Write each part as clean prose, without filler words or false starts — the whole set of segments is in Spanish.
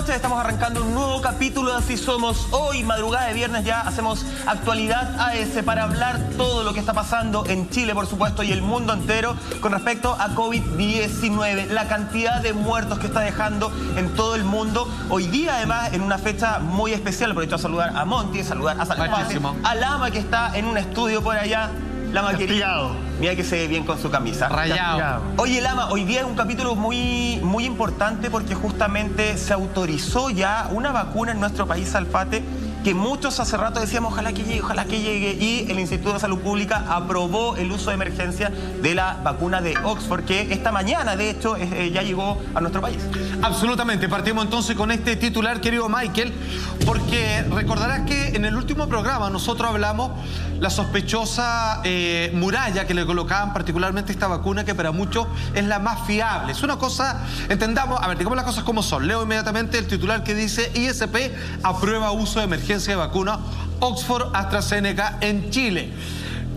noches, estamos arrancando un nuevo capítulo de Así Somos. Hoy, madrugada de viernes, ya hacemos actualidad AS para hablar todo lo que está pasando en Chile, por supuesto, y el mundo entero con respecto a COVID-19. La cantidad de muertos que está dejando en todo el mundo. Hoy día, además, en una fecha muy especial, aprovecho a saludar a Monty, saludar a Salpase, a Lama, que está en un estudio por allá. Lama, querido. Mira que se ve bien con su camisa. Rayado. Oye, Lama, hoy día es un capítulo muy importante porque justamente se autorizó ya una vacuna en nuestro país, Salfate, que muchos hace rato decíamos ojalá que llegue, y el Instituto de Salud Pública aprobó el uso de emergencia de la vacuna de Oxford, que esta mañana, de hecho, ya llegó a nuestro país. Absolutamente. Partimos entonces con este titular, querido Michael, porque recordarás que en el último programa nosotros hablamos la sospechosa muralla que le colocaban particularmente esta vacuna, que para muchos es la más fiable. Es una cosa, entendamos, a ver, digamos las cosas como son. Leo inmediatamente el titular que dice: ISP aprueba uso de emergencia de vacuna Oxford AstraZeneca en Chile.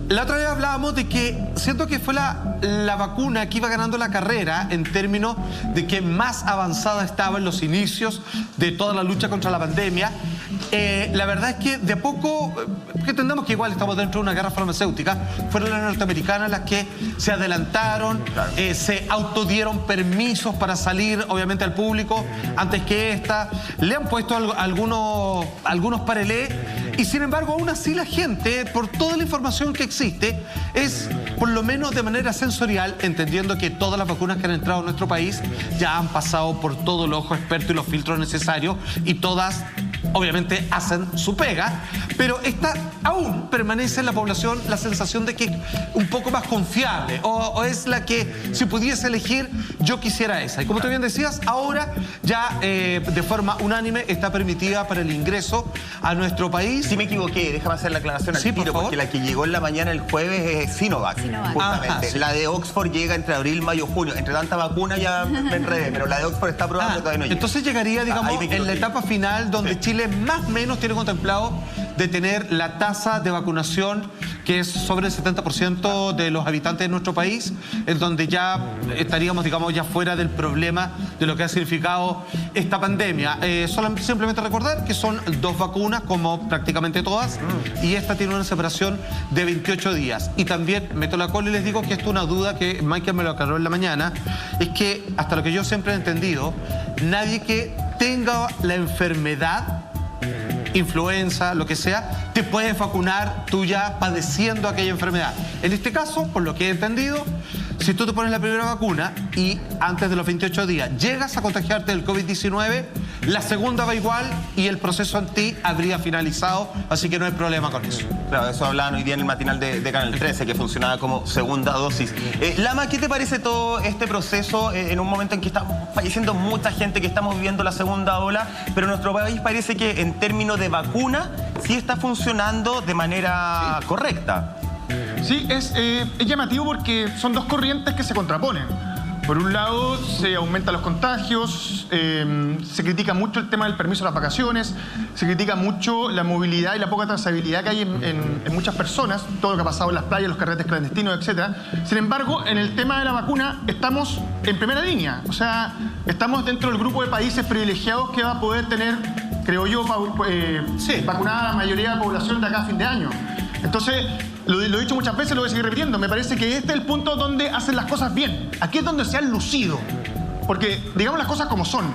La otra vez hablábamos de que siento que fue la vacuna que iba ganando la carrera en términos de que más avanzada estaba en los inicios de toda la lucha contra la pandemia. La verdad es que de poco, que entendamos que igual estamos dentro de una guerra farmacéutica, fueron las norteamericanas las que se adelantaron, claro. Se autodieron permisos para salir, obviamente, al público antes que esta. Le han puesto algunos parelés. Y sin embargo, aún así la gente, por toda la información que existe, es por lo menos de manera sensorial, entendiendo que todas las vacunas que han entrado a nuestro país ya han pasado por todo el ojo experto y los filtros necesarios, y todas obviamente hacen su pega, pero esta aún permanece en la población la sensación de que es un poco más confiable, o es la que, si pudiese elegir, yo quisiera esa. Y como tú bien decías, ahora ya de forma unánime está permitida para el ingreso a nuestro país. Si me equivoqué, déjame hacer la aclaración al tiro, porque la que llegó en la mañana el jueves es Sinovac. Justamente. Ajá, sí. La de Oxford llega entre abril, mayo, junio. Entre tanta vacuna ya me enredé, pero la de Oxford está aprobada, pero todavía no llega. Entonces llegaría, digamos, en la etapa final, donde Chile más o menos tiene contemplado de tener la tasa de vacunación que es sobre el 70% de los habitantes de nuestro país, en donde ya estaríamos, digamos, ya fuera del problema de lo que ha significado esta pandemia. Simplemente recordar que son 2 vacunas, como prácticamente todas, y esta tiene una separación de 28 días. Y también meto la cola y les digo que esto es una duda que Michael me lo aclaró en la mañana, es que hasta lo que yo siempre he entendido, nadie que tenga la enfermedad, influenza, lo que sea, te puedes vacunar tú ya padeciendo aquella enfermedad. En este caso, por lo que he entendido, si tú te pones la primera vacuna y antes de los 28 días llegas a contagiarte del COVID-19, la segunda va igual y el proceso en ti habría finalizado, así que no hay problema con eso. Claro, eso hablaban hoy día en el matinal de Canal 13, que funcionaba como segunda dosis. Lama, ¿qué te parece todo este proceso en un momento en que está falleciendo mucha gente, que estamos viviendo la segunda ola, pero nuestro país parece que en términos de vacuna sí está funcionando de manera correcta? Sí, es llamativo porque son 2 corrientes que se contraponen. Por un lado, se aumentan los contagios, se critica mucho el tema del permiso de las vacaciones, se critica mucho la movilidad y la poca trazabilidad que hay en muchas personas, todo lo que ha pasado en las playas, los carretes clandestinos, etc. Sin embargo, en el tema de la vacuna estamos en primera línea. O sea, estamos dentro del grupo de países privilegiados que va a poder tener, creo yo, vacunada la mayoría de la población de acá a fin de año. Entonces, lo he dicho muchas veces, lo voy a seguir repitiendo, me parece que este es el punto donde hacen las cosas bien. Aquí es donde se han lucido. Porque, digamos las cosas como son,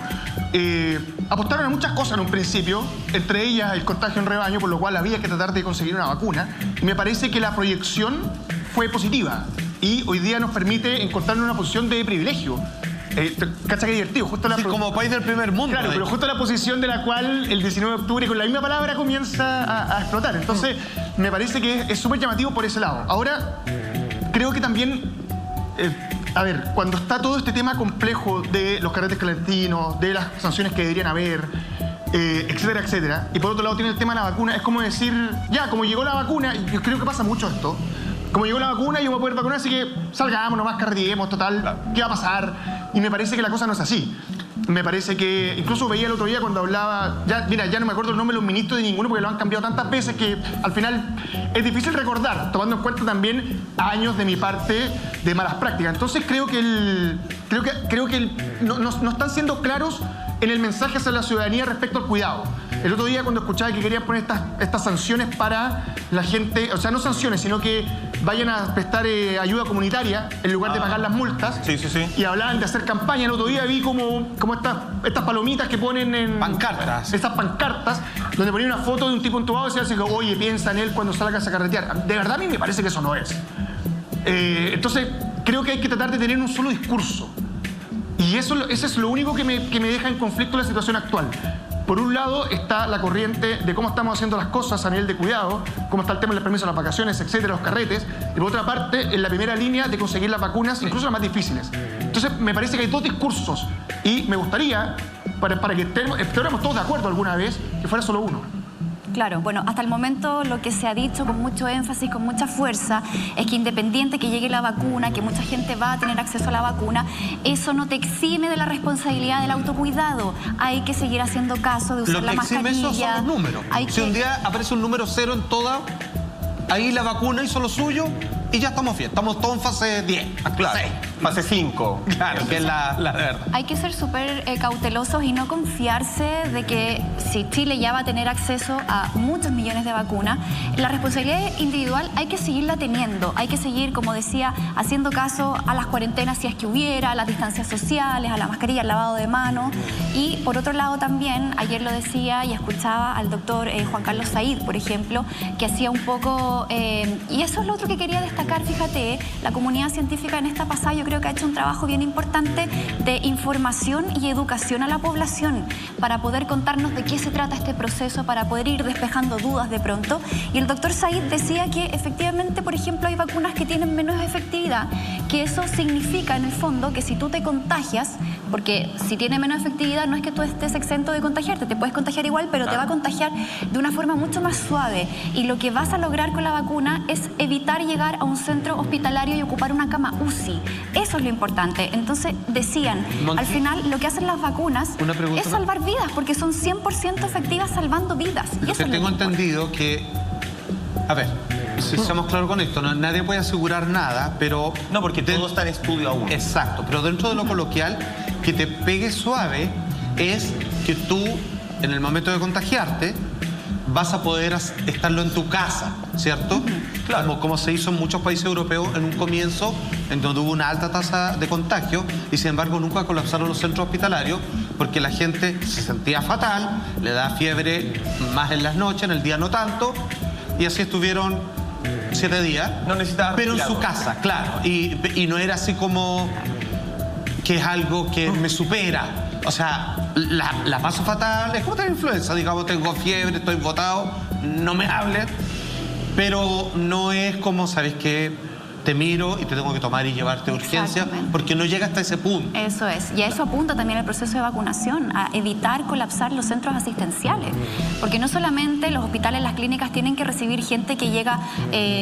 apostaron a muchas cosas en un principio, entre ellas el contagio en rebaño, por lo cual había que tratar de conseguir una vacuna. Y me parece que la proyección fue positiva y hoy día nos permite encontrar una posición de privilegio. ¿Cacha qué divertido? Justo como país del primer mundo. Claro, pero justo la posición de la cual el 19 de octubre con la misma palabra comienza a explotar. Entonces, me parece que es súper llamativo por ese lado. Ahora, creo que también, a ver, cuando está todo este tema complejo de los carretes clandestinos, de las sanciones que deberían haber, etcétera, etcétera, y por otro lado tiene el tema de la vacuna, es como decir, ya, como llegó la vacuna, y yo creo que pasa mucho esto, como llegó la vacuna, yo me voy a poder vacunar, así que salgamos nomás, carreteemos, total, ¿qué va a pasar? Y me parece que la cosa no es así. Me parece que, incluso veía el otro día cuando hablaba, mira, ya no me acuerdo el nombre de los ministros de ninguno porque lo han cambiado tantas veces que al final es difícil recordar, tomando en cuenta también años de mi parte de malas prácticas. Entonces creo que no están siendo claros en el mensaje hacia la ciudadanía respecto al cuidado. El otro día cuando escuchaba que querían poner estas sanciones para la gente, o sea, no sanciones, sino que vayan a prestar ayuda comunitaria en lugar de pagar las multas. Sí, sí, sí. Y hablaban de hacer campaña. El otro día vi como estas palomitas que ponen en... Pancartas. Estas pancartas, donde ponía una foto de un tipo entubado y se decía, oye, piensa en él cuando salga a carretear. De verdad a mí me parece que eso no es. Entonces, creo que hay que tratar de tener un solo discurso. Y eso es lo único que me deja en conflicto la situación actual. Por un lado está la corriente de cómo estamos haciendo las cosas a nivel de cuidado, cómo está el tema de los permisos de las vacaciones, etcétera, los carretes. Y por otra parte, en la primera línea de conseguir las vacunas, incluso las más difíciles. Entonces, me parece que hay dos discursos. Y me gustaría, para que estuviéramos todos de acuerdo alguna vez, que fuera solo uno. Claro, bueno, hasta el momento lo que se ha dicho con mucho énfasis, con mucha fuerza, es que independiente que llegue la vacuna, que mucha gente va a tener acceso a la vacuna, eso no te exime de la responsabilidad del autocuidado. Hay que seguir haciendo caso de usar la mascarilla. Lo que exime eso son los números. Si un día aparece un número 0 en toda, ahí la vacuna hizo lo suyo y ya estamos bien. Estamos todos en fase 10. Claro, fase 5. Claro, que es la verdad. Hay que ser súper cautelosos y no confiarse de que si Chile ya va a tener acceso a muchos millones de vacunas, la responsabilidad individual hay que seguirla teniendo. Hay que seguir, como decía, haciendo caso a las cuarentenas si es que hubiera, a las distancias sociales, a la mascarilla, al lavado de manos. Y por otro lado también, ayer lo decía y escuchaba al doctor Juan Carlos Said, por ejemplo, que hacía un poco... y eso es lo otro que quería destacar, fíjate, la comunidad científica en esta pasada yo creo que ha hecho un trabajo bien importante de información y educación a la población para poder contarnos de qué se trata este proceso, para poder ir despejando dudas de pronto. Y el doctor Said decía que efectivamente, por ejemplo, hay vacunas que tienen menos efectividad, que eso significa en el fondo que si tú te contagias, porque si tiene menos efectividad no es que tú estés exento de contagiarte, te puedes contagiar igual, pero te va a contagiar de una forma mucho más suave. Y lo que vas a lograr con la vacuna es evitar llegar a un centro hospitalario y ocupar una cama UCI. Eso es lo importante. Entonces, decían, al final lo que hacen las vacunas es salvar vidas, porque son 100% efectivas salvando vidas. Lo que tengo entendido que... A ver, si seamos claros con esto, nadie puede asegurar nada, pero... No, porque todo está en estudio aún. Exacto, pero dentro de lo coloquial, que te pegue suave es que tú, en el momento de contagiarte, vas a poder estarlo en tu casa, ¿cierto? Claro. Como se hizo en muchos países europeos en un comienzo, en donde hubo una alta tasa de contagio y sin embargo nunca colapsaron los centros hospitalarios porque la gente se sentía fatal, le da fiebre más en las noches, en el día no tanto, y así estuvieron 7 días. No necesitaba pero en su casa, claro. Y no era así como que es algo que me supera. O sea, la paso fatal, es como tener influenza, digamos, tengo fiebre, estoy botado, no me hables, pero no es como, ¿sabes qué? Te miro y te tengo que tomar y llevarte a urgencia porque no llega hasta ese punto. Eso es, y a eso apunta también el proceso de vacunación, a evitar colapsar los centros asistenciales, porque no solamente los hospitales, las clínicas tienen que recibir gente que llega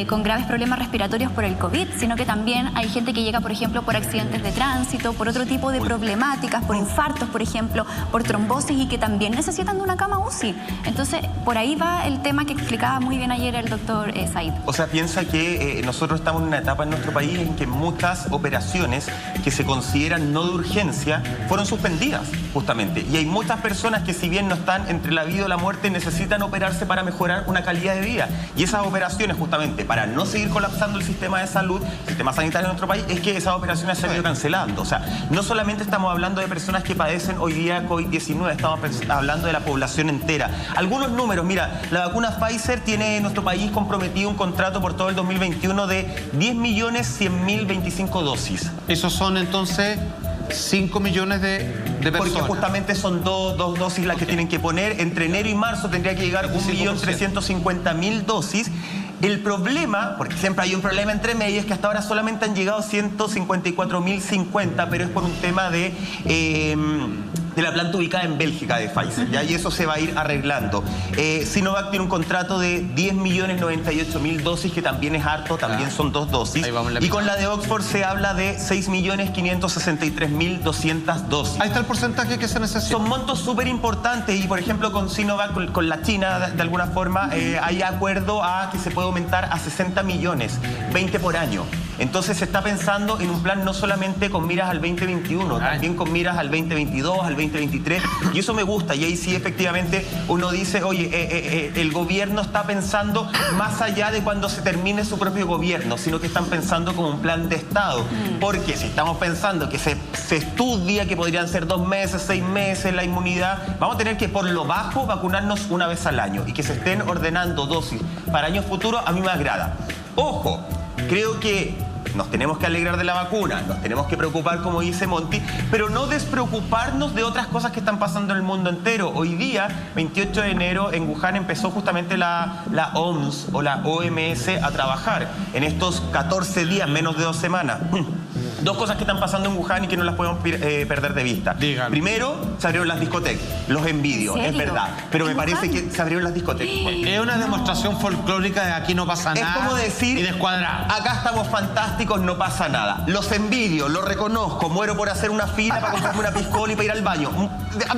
con graves problemas respiratorios por el COVID, sino que también hay gente que llega, por ejemplo, por accidentes de tránsito, por otro tipo de problemáticas, por infartos, por ejemplo, por trombosis y que también necesitan de una cama UCI. Entonces, por ahí va el tema que explicaba muy bien ayer el doctor Said. O sea, piensa que nosotros estamos en una etapa en nuestro país en que muchas operaciones que se consideran no de urgencia fueron suspendidas, justamente. Y hay muchas personas que, si bien no están entre la vida o la muerte, necesitan operarse para mejorar una calidad de vida. Y esas operaciones, justamente, para no seguir colapsando el sistema de salud, el sistema sanitario de nuestro país, es que esas operaciones se han ido cancelando. O sea, no solamente estamos hablando de personas que padecen hoy día COVID-19, estamos hablando de la población entera. Algunos números, mira, la vacuna Pfizer tiene en nuestro país comprometido un contrato por todo el 2021 de 10.100.025 dosis. Esos son entonces 5 millones de personas. Porque justamente son dos dosis las que tienen que poner. Entre enero y marzo tendría que llegar 1.350.000 dosis. El problema, porque siempre hay un problema entre medio, es que hasta ahora solamente han llegado 154.050, pero es por un tema de la planta ubicada en Bélgica de Pfizer, ¿ya? Y eso se va a ir arreglando. Sinovac tiene un contrato de 10.098.000 dosis, que también es harto, también son 2 dosis. Y con la de Oxford se habla de 6.563.200 dosis. Ahí está el porcentaje que se necesita. Son montos súper importantes y, por ejemplo, con Sinovac, con la China, de alguna forma, hay acuerdo a que se puede aumentar a 60 millones, 20 por año. Entonces se está pensando en un plan no solamente con miras al 2021, también con miras al 2022, al 2023, y eso me gusta. Y ahí sí, efectivamente, uno dice, oye, el gobierno está pensando más allá de cuando se termine su propio gobierno, sino que están pensando como un plan de Estado. Porque si estamos pensando que se estudia que podrían ser 2 meses, 6 meses la inmunidad, vamos a tener que por lo bajo vacunarnos una vez al año, y que se estén ordenando dosis para años futuros a mí me agrada. Ojo, creo que nos tenemos que alegrar de la vacuna, nos tenemos que preocupar, como dice Monty, pero no despreocuparnos de otras cosas que están pasando en el mundo entero. Hoy día, 28 de enero, en Wuhan empezó justamente la OMS o la OMS a trabajar en estos 14 días, menos de 2 semanas. 2 cosas que están pasando en Wuhan y que no las podemos perder de vista. Dígame. Primero, se abrieron las discotecas. Los envidio, es verdad. Pero me parece que se abrieron las discotecas. Es una demostración folclórica de aquí no pasa nada. Es como decir, y descuadrado. Acá estamos fantásticos, no pasa nada. Los envidio, los reconozco, muero por hacer una fila para comprarme una piscola y para ir al baño.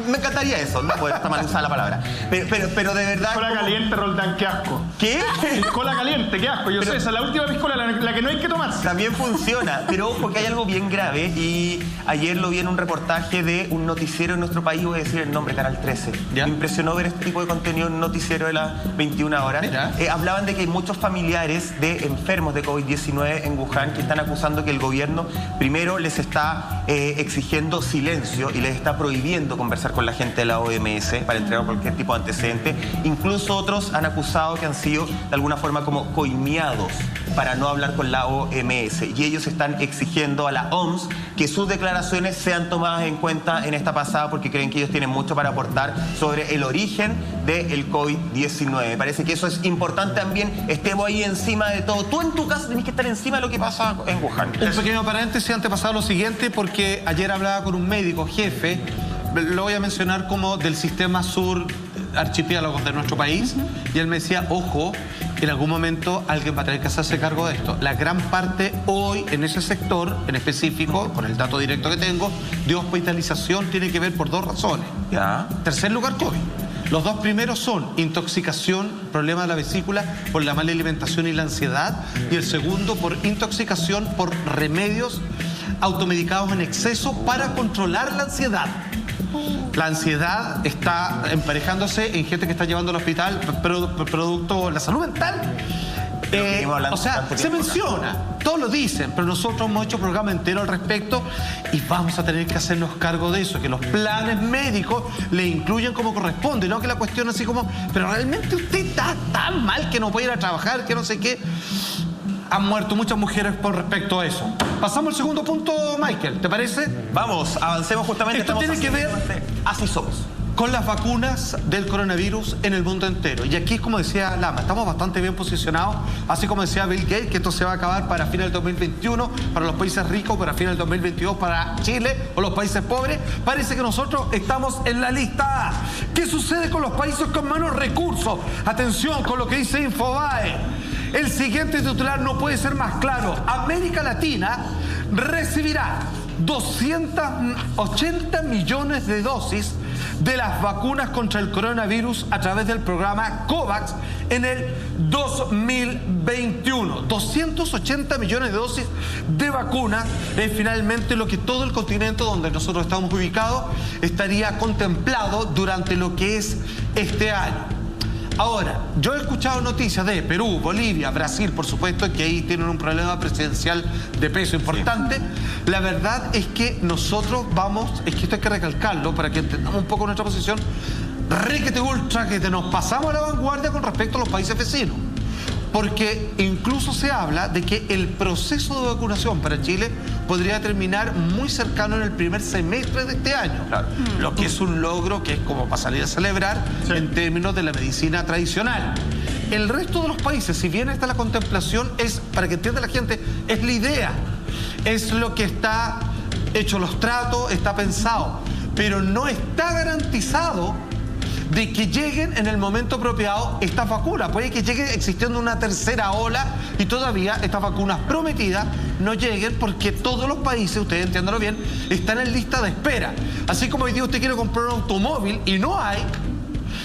Me encantaría eso, no puede estar mal usada la palabra. Pero de verdad... Piscola caliente, Roldán, qué asco. ¿Qué? Piscola caliente, qué asco. Yo sé, esa es la última piscola, la que no hay que tomarse. También funciona, pero ojo que hay algo bien grave, y ayer lo vi en un reportaje de un noticiero en nuestro país, voy a decir el nombre, Canal 13. ¿Ya? Me impresionó ver este tipo de contenido en un noticiero de las 21 horas. Hablaban de que hay muchos familiares de enfermos de COVID-19 en Wuhan que están acusando que el gobierno primero les está exigiendo silencio y les está prohibiendo conversar con la gente de la OMS para entregar cualquier tipo de antecedente. Incluso otros han acusado que han sido de alguna forma como coimeados para no hablar con la OMS, y ellos están exigiendo a la OMS que sus declaraciones sean tomadas en cuenta en esta pasada, porque creen que ellos tienen mucho para aportar sobre el origen del COVID-19. Me parece que eso es importante también, estemos ahí encima de todo. Tú en tu casa tenés que estar encima de lo que pasa en Wuhan. Un pequeño paréntesis antes de pasar a lo siguiente, porque ayer hablaba con un médico jefe, lo voy a mencionar como del sistema sur archipiélagos de nuestro país, y él me decía, ojo, en algún momento alguien va a tener que hacerse cargo de esto. La gran parte hoy en ese sector en específico, con el dato directo que tengo, de hospitalización tiene que ver por 2 razones. Ya. Tercer lugar, COVID. Los 2 primeros son intoxicación, problema de la vesícula por la mala alimentación y la ansiedad, y el segundo por intoxicación por remedios automedicados en exceso para controlar la ansiedad. La ansiedad está emparejándose en gente que está llevando al hospital producto de la salud mental. O sea, se menciona, todos lo dicen, pero nosotros hemos hecho programa entero al respecto y vamos a tener que hacernos cargo de eso, que los planes médicos le incluyan como corresponde, no que la cuestión así como, pero realmente usted está tan mal que no puede ir a trabajar, que no sé qué. Han muerto muchas mujeres por respecto a eso. Pasamos al segundo punto, Michael, ¿te parece? Vamos, avancemos justamente. Esto tiene que ver Así somos. con las vacunas del coronavirus en el mundo entero. Y aquí, como decía Lama, estamos bastante bien posicionados, así como decía Bill Gates, que esto se va a acabar para fines del 2021, para los países ricos, para fines del 2022, para Chile o los países pobres. Parece que nosotros estamos en la lista A. ¿Qué sucede con los países con menos recursos? Atención con lo que dice Infobae. El siguiente titular no puede ser más claro. América Latina recibirá 280 millones de dosis de las vacunas contra el coronavirus a través del programa COVAX en el 2021. 280 millones de dosis de vacunas es finalmente lo que todo el continente donde nosotros estamos ubicados estaría contemplado durante lo que es este año. Ahora, yo he escuchado noticias de Perú, Bolivia, Brasil, por supuesto, que ahí tienen un problema presidencial de peso importante. Sí. La verdad es que nosotros es que esto hay que recalcarlo para que entendamos un poco nuestra posición, requete ultra, que nos pasamos a la vanguardia con respecto a los países vecinos. Porque incluso se habla de que el proceso de vacunación para Chile podría terminar muy cercano en el primer semestre de este año. Claro. Lo que es un logro que es como para salir a celebrar en términos de la medicina tradicional. El resto de los países, si bien está la contemplación, es, para que entienda la gente, es la idea. Es lo que está hecho, los tratos, está pensado. Pero no está garantizado de que lleguen en el momento apropiado estas vacunas. Puede que llegue existiendo una tercera ola y todavía estas vacunas prometidas no lleguen porque todos los países, ustedes entiéndanlo bien, están en lista de espera. Así como hoy día usted quiere comprar un automóvil y no hay,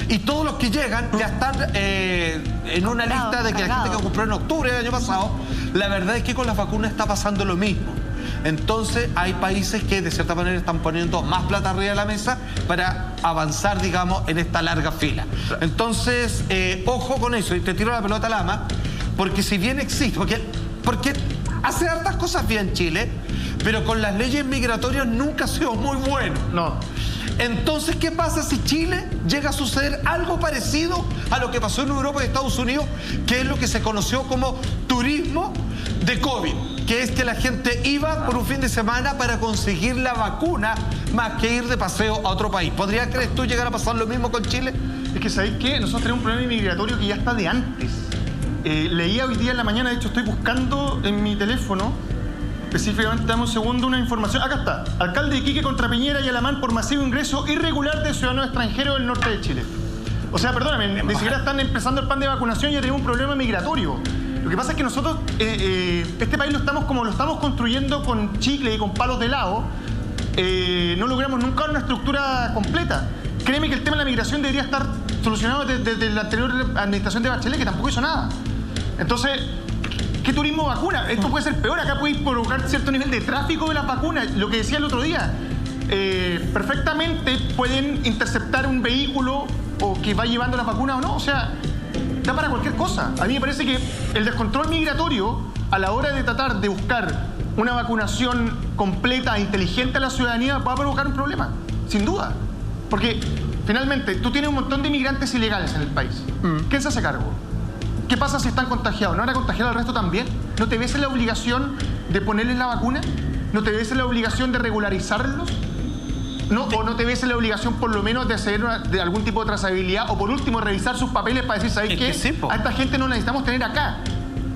Y todos los que llegan ya están en una lista de que la gente que compró en octubre del año pasado. La verdad es que con las vacunas está pasando lo mismo. Entonces hay países que de cierta manera están poniendo más plata arriba de la mesa para avanzar, digamos, en esta larga fila. Entonces, ojo con eso, y te tiro la pelota, Lama, porque si bien existe, porque hace hartas cosas bien Chile, pero con las leyes migratorias nunca ha sido muy bueno. No. Entonces, ¿qué pasa si Chile llega a suceder algo parecido a lo que pasó en Europa y Estados Unidos, que es lo que se conoció como turismo de COVID? Que es que la gente iba por un fin de semana para conseguir la vacuna más que ir de paseo a otro país. ¿Podría, crees tú, llegar a pasar lo mismo con Chile? Es que, ¿sabéis qué? Nosotros tenemos un problema migratorio que ya está de antes. Leía hoy día en la mañana, de hecho estoy buscando en mi teléfono, específicamente, dame un segundo, una información. Acá está. Alcalde de Iquique contra Piñera y Alamán por masivo ingreso irregular de ciudadanos extranjeros del norte de Chile. O sea, perdóname, ni siquiera están empezando el plan de vacunación y ya tenemos un problema migratorio. Lo que pasa es que nosotros, este país lo estamos construyendo con chicle y con palos de helado. No logramos nunca una estructura completa. Créeme que el tema de la migración debería estar solucionado desde la anterior administración de Bachelet, que tampoco hizo nada. Entonces, ¿qué turismo vacuna? Esto puede ser peor. Acá puede provocar cierto nivel de tráfico de las vacunas. Lo que decía el otro día, perfectamente pueden interceptar un vehículo o que va llevando las vacunas o no. O sea, da para cualquier cosa. A mí me parece que el descontrol migratorio, a la hora de tratar de buscar una vacunación completa e inteligente a la ciudadanía, va a provocar un problema, sin duda. Porque, finalmente, tú tienes un montón de inmigrantes ilegales en el país. ¿Quién se hace cargo? ¿Qué pasa si están contagiados? ¿No van a contagiar al resto también? ¿No te ves en la obligación de ponerles la vacuna? ¿No te ves en la obligación de regularizarlos? ¿No? ¿O no te ves en la obligación por lo menos de hacer de algún tipo de trazabilidad? O por último, revisar sus papeles para decir, ¿sabes qué? Sí, a esta gente no la necesitamos tener acá.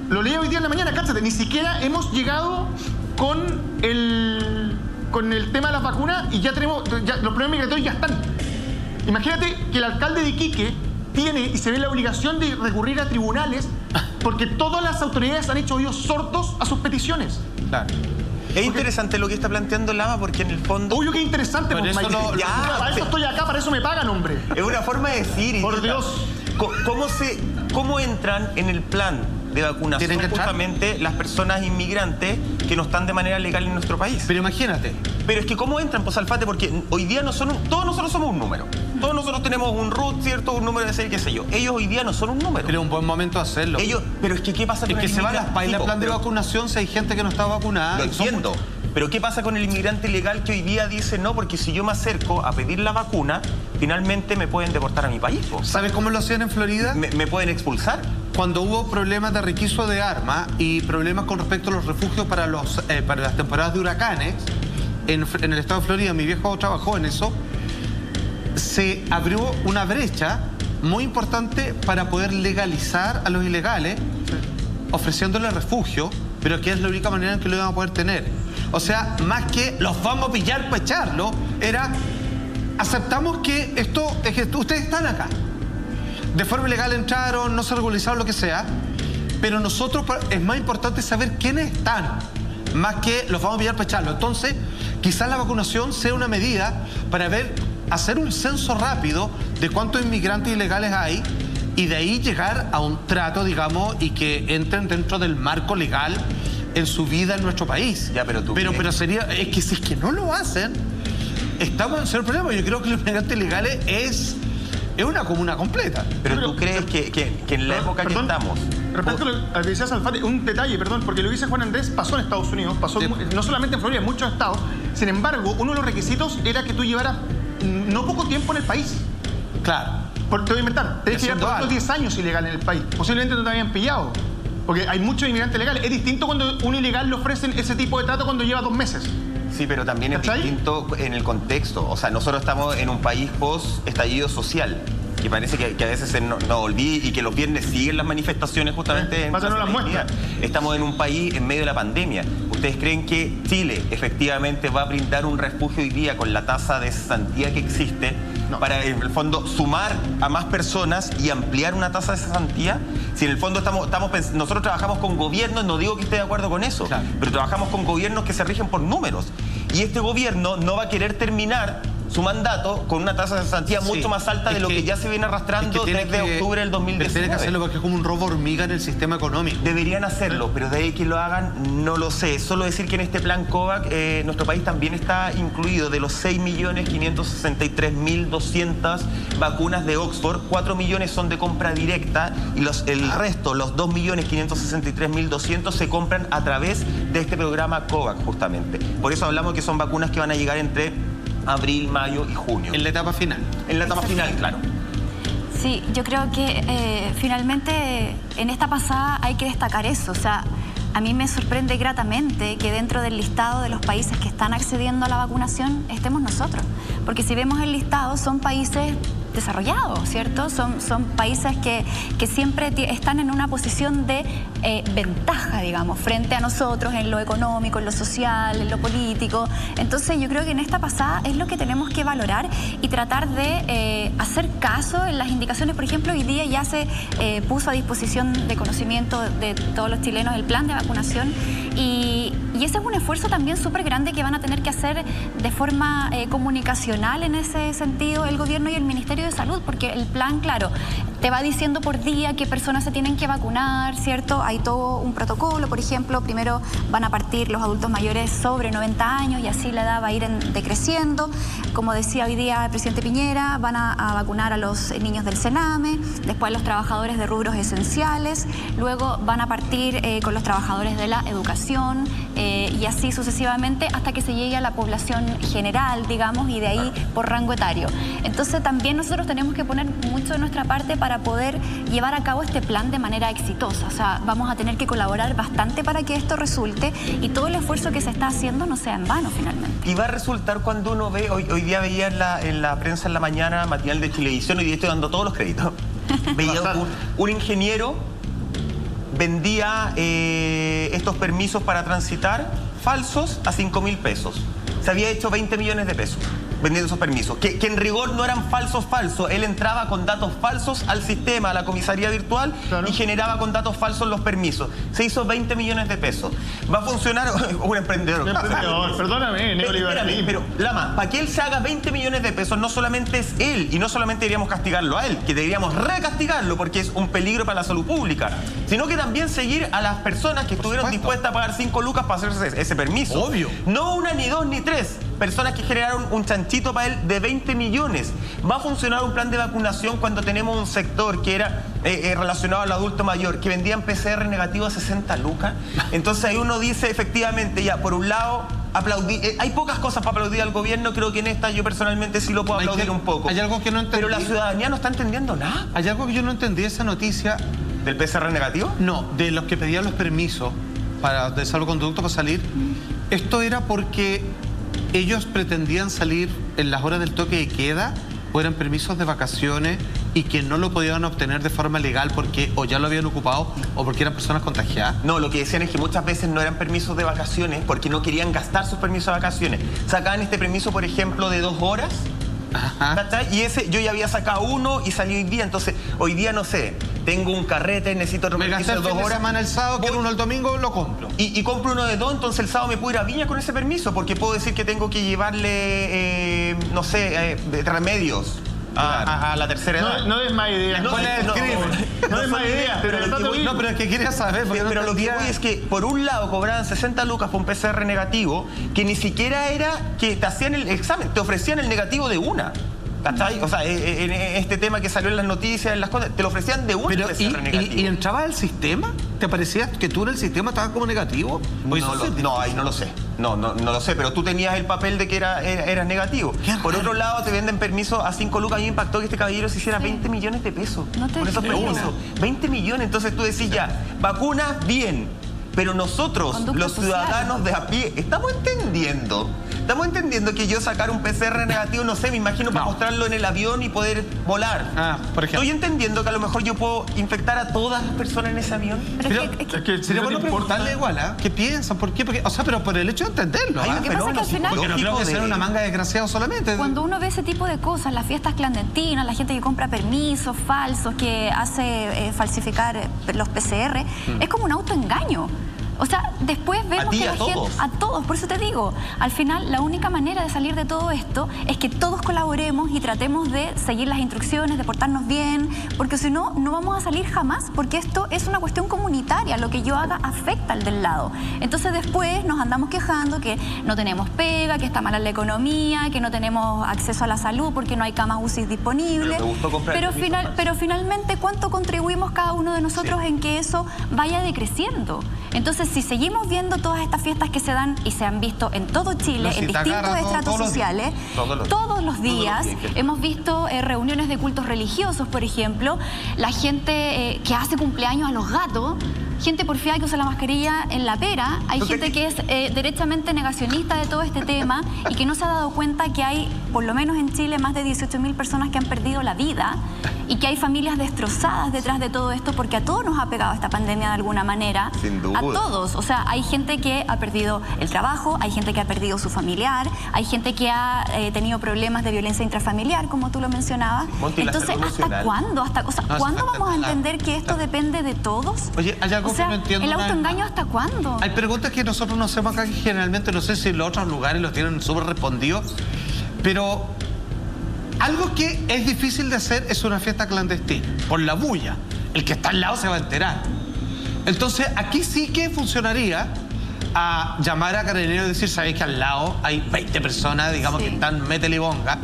Lo leí hoy día en la mañana, cáchate. Ni siquiera hemos llegado con el tema de las vacunas y ya tenemos, los problemas migratorios ya están. Imagínate que el alcalde de Iquique tiene y se ve la obligación de recurrir a tribunales porque todas las autoridades han hecho oídos sordos a sus peticiones. Claro. Es interesante lo que está planteando Lama, porque en el fondo... Obvio que es interesante, Por eso para eso estoy acá, para eso me pagan, hombre. Es una forma de decir... Por Dios. ¿Cómo entran en el plan de vacunación ¿Tienen que entrar? justamente las personas inmigrantes que no están de manera legal en nuestro país? Pero imagínate. Pero es que ¿cómo entran, pues, Alfate? Porque hoy día todos nosotros somos un número. Todos nosotros tenemos un root, ¿cierto? Un número de serie, qué sé yo. Ellos hoy día no son un número. Pero es un buen momento de hacerlo. Pero es que ¿qué pasa con Es que el se van las bailas inmigrante? plan de vacunación si hay gente que no está vacunada. Lo entiendo. Pero ¿qué pasa con el inmigrante ilegal que hoy día dice no? Porque si yo me acerco a pedir la vacuna, finalmente me pueden deportar a mi país. ¿Sabes cómo lo hacían en Florida? Me pueden expulsar. Cuando hubo problemas de requisito de armas y problemas con respecto a los refugios para las temporadas de huracanes, en el estado de Florida, mi viejo trabajó en eso, se abrió una brecha muy importante para poder legalizar a los ilegales, ofreciéndoles refugio, pero que es la única manera en que lo iban a poder tener. O sea, más que los vamos a pillar para echarlo, era aceptamos que ustedes están acá. De forma ilegal entraron, no se regularizaron, lo que sea, pero nosotros es más importante saber quiénes están, más que los vamos a pillar para echarlo. Entonces, quizás la vacunación sea una medida para hacer un censo rápido de cuántos inmigrantes ilegales hay y de ahí llegar a un trato, digamos, y que entren dentro del marco legal en su vida en nuestro país. Ya, pero sería, es que si es que no lo hacen, estamos en serio problema. Yo creo que los inmigrantes ilegales es una comuna completa. Pero tú crees que en la época que estamos... Respecto a lo que decías, Alfate, un detalle, perdón, porque lo que dice Juan Andrés pasó en Estados Unidos, pasó no solamente en Florida, en muchos estados. Sin embargo, uno de los requisitos era que tú llevaras no poco tiempo en el país. Claro. Te voy a inventar, tenés que llevar por 10 años ilegal en el país. Posiblemente no te habían pillado. Porque hay muchos inmigrantes legales. Es distinto cuando un ilegal le ofrecen ese tipo de trato cuando lleva 2 meses. Sí, pero también es distinto en el contexto. O sea, nosotros estamos en un país post-estallido social. Que parece que a veces se nos olvida y que los viernes siguen las manifestaciones justamente en las muestras. Estamos en un país en medio de la pandemia. ¿Ustedes creen que Chile efectivamente va a brindar un refugio hoy día con la tasa de cesantía que existe para, en el fondo, sumar a más personas y ampliar una tasa de cesantía? Si en el fondo nosotros trabajamos con gobiernos, no digo que esté de acuerdo con eso, pero trabajamos con gobiernos que se rigen por números. Y este gobierno no va a querer terminar su mandato con una tasa de cesantía mucho más alta de lo que ya se viene arrastrando desde octubre del 2019. Tienen que hacerlo porque es como un robo hormiga en el sistema económico. Deberían hacerlo, pero de ahí que lo hagan, no lo sé. Solo decir que en este plan COVAX nuestro país también está incluido. De los 6.563.200 vacunas de Oxford, 4 millones son de compra directa y el resto, los 2.563.200, se compran a través de este programa COVAX, justamente. Por eso hablamos que son vacunas que van a llegar entre abril, mayo y junio. En la etapa final. En la etapa final, claro. Sí, yo creo que finalmente en esta pasada hay que destacar eso. O sea, a mí me sorprende gratamente que dentro del listado de los países que están accediendo a la vacunación estemos nosotros. Porque si vemos el listado, son países desarrollados, ¿cierto? Son países que siempre están en una posición de ventaja, digamos, frente a nosotros en lo económico, en lo social, en lo político. Entonces yo creo que en esta pasada es lo que tenemos que valorar y tratar de hacer caso en las indicaciones. Por ejemplo, hoy día ya se puso a disposición de conocimiento de todos los chilenos el plan de vacunación y ese es un esfuerzo también súper grande que van a tener que hacer de forma comunicacional en ese sentido el gobierno y el Ministerio de Salud, porque el plan, claro, te va diciendo por día qué personas se tienen que vacunar, ¿cierto? Hay todo un protocolo, por ejemplo, primero van a partir los adultos mayores sobre 90 años y así la edad va a ir decreciendo. Como decía hoy día el presidente Piñera, van a vacunar a los niños del Sename, después a los trabajadores de rubros esenciales, luego van a partir con los trabajadores de la educación y así sucesivamente hasta que se llegue a la población general, digamos, y de ahí por rango etario. Entonces también nosotros tenemos que poner mucho de nuestra parte para poder llevar a cabo este plan de manera exitosa. O sea, vamos a tener que colaborar bastante para que esto resulte y todo el esfuerzo que se está haciendo no sea en vano finalmente. Y va a resultar cuando uno ve, hoy día veía en la prensa en la mañana, matinal de Chilevisión, hoy día estoy dando todos los créditos, veía un ingeniero vendía estos permisos para transitar falsos a 5.000 pesos. Se había hecho 20 millones de pesos vendiendo esos permisos, que en rigor no eran falsos. Él entraba con datos falsos al sistema, a la comisaría virtual, claro, y generaba con datos falsos los permisos. Se hizo 20 millones de pesos. ¿Va a funcionar? Un emprendedor. Perdóname, neoliberalismo. Pero, Lama, para que él se haga 20 millones de pesos, no solamente es él, y no solamente deberíamos castigarlo a él, que deberíamos recastigarlo porque es un peligro para la salud pública, sino que también seguir a las personas que estuvieron dispuestas a pagar 5 lucas para hacerse ese permiso. Obvio. No una, ni dos, ni tres. Personas que generaron un chanchito para él de 20 millones. ¿Va a funcionar un plan de vacunación cuando tenemos un sector que era relacionado al adulto mayor, que vendían PCR negativo a 60 lucas? Entonces ahí uno dice, efectivamente, ya, por un lado, aplaudir. Hay pocas cosas para aplaudir al gobierno, creo que en esta yo personalmente sí lo puedo aplaudir un poco. Hay algo que no entendí. Pero la ciudadanía no está entendiendo nada. Hay algo que yo no entendí, esa noticia. ¿Del PCR negativo? No, de los que pedían los permisos de salvoconducto para salir. Esto era porque ellos pretendían salir en las horas del toque de queda o eran permisos de vacaciones y que no lo podían obtener de forma legal porque o ya lo habían ocupado o porque eran personas contagiadas. No, lo que decían es que muchas veces no eran permisos de vacaciones porque no querían gastar sus permisos de vacaciones. Sacaban este permiso, por ejemplo, de 2 horas. Ajá. Y ese yo ya había sacado uno y salí hoy día. Entonces, hoy día no sé, tengo un carrete, necesito otro permiso de 2 horas. Semana el sábado, quiero uno el domingo, lo compro. Y compro uno de 2, entonces el sábado me puedo ir a Viña con ese permiso, porque puedo decir que tengo que llevarle, no sé, remedios. A la tercera edad. No es más idea. No es más idea. Pero es que quería saber. Pero lo que voy es que, por un lado, cobraban 60 lucas por un PCR negativo, que ni siquiera era que te hacían el examen, te ofrecían el negativo de una. ¿Cachai? O sea, en este tema que salió en las noticias, en las cosas, te lo ofrecían de una PCR negativo. ¿Y entraba al sistema? ¿Te parecía que tú en el sistema estabas como negativo? No, ahí no lo sé. No lo sé, pero tú tenías el papel de que eras negativo. Por otro lado, te venden permiso a 5 lucas. A mí me impactó que este caballero se hiciera 20 millones de pesos. No te por esos permisos. 20 millones. Entonces tú decís ya, vacunas bien. Pero nosotros, los ciudadanos de a pie, estamos entendiendo que yo sacar un PCR negativo, no sé, me imagino para mostrarlo en el avión y poder volar. Por ejemplo. Estoy entendiendo que a lo mejor yo puedo infectar a todas las personas en ese avión. Pero es que sería bueno preguntarle igual, ¿qué piensan? ¿Por qué? Porque, o sea, pero por el hecho de entenderlo. Lo que pasa es que al final, porque no creo que sea una manga de desgraciados solamente. Cuando uno ve ese tipo de cosas, las fiestas clandestinas, la gente que compra permisos falsos, que hace falsificar los PCR, es como un autoengaño. O sea, después vemos que la gente... todos. A todos, por eso te digo. Al final, la única manera de salir de todo esto es que todos colaboremos y tratemos de seguir las instrucciones, de portarnos bien, porque si no, no vamos a salir jamás, porque esto es una cuestión comunitaria. Lo que yo haga afecta al del lado. Entonces después nos andamos quejando que no tenemos pega, que está mala la economía, que no tenemos acceso a la salud porque no hay camas UCI disponibles. Pero finalmente, ¿cuánto contribuimos cada uno de nosotros en que eso vaya decreciendo? Entonces, si seguimos viendo todas estas fiestas que se dan y se han visto en todo Chile, en distintos estratos sociales, todos los días, hemos visto reuniones de cultos religiosos, por ejemplo, la gente que hace cumpleaños a los gatos, gente porfiada que usa la mascarilla en la pera, hay gente que es derechamente negacionista de todo este tema y que no se ha dado cuenta que hay, por lo menos en Chile, más de 18.000 personas que han perdido la vida y que hay familias destrozadas detrás de todo esto, porque a todos nos ha pegado esta pandemia de alguna manera. Sin duda. A todos. O sea, hay gente que ha perdido el trabajo, hay gente que ha perdido su familiar, hay gente que ha tenido problemas de violencia intrafamiliar, como tú lo mencionabas. Entonces, ¿hasta cuándo? ¿Cuándo vamos a entender que esto depende de todos? Oye, hay algo que no entiendo. ¿El autoengaño hasta cuándo? Hay preguntas que nosotros no hacemos acá, que generalmente no sé si en los otros lugares los tienen súper respondidos, pero algo que es difícil de hacer es una fiesta clandestina, por la bulla. El que está al lado se va a enterar. Entonces, aquí sí que funcionaría a llamar a Carabineros y decir, sabéis que al lado hay 20 personas, digamos, que están métele y bonga.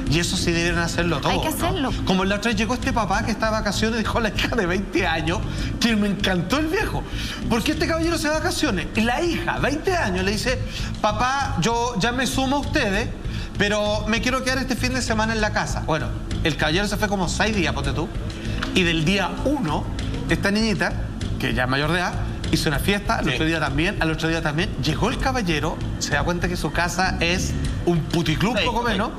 Y eso sí deben hacerlo todo. Hay que hacerlo. ¿No? Como la otra vez llegó este papá que está de vacaciones y dijo a la hija de 20 años que me encantó el viejo. Porque este caballero se va de vacaciones. Y la hija, 20 años, le dice, papá, yo ya me sumo a ustedes, pero me quiero quedar este fin de semana en la casa. Bueno, el caballero se fue como 6 días, ponte tú. Y del día 1, esta niñita, que ya es mayor de edad, hizo una fiesta, al otro día también, llegó el caballero, se da cuenta que su casa es un puticlub poco menos,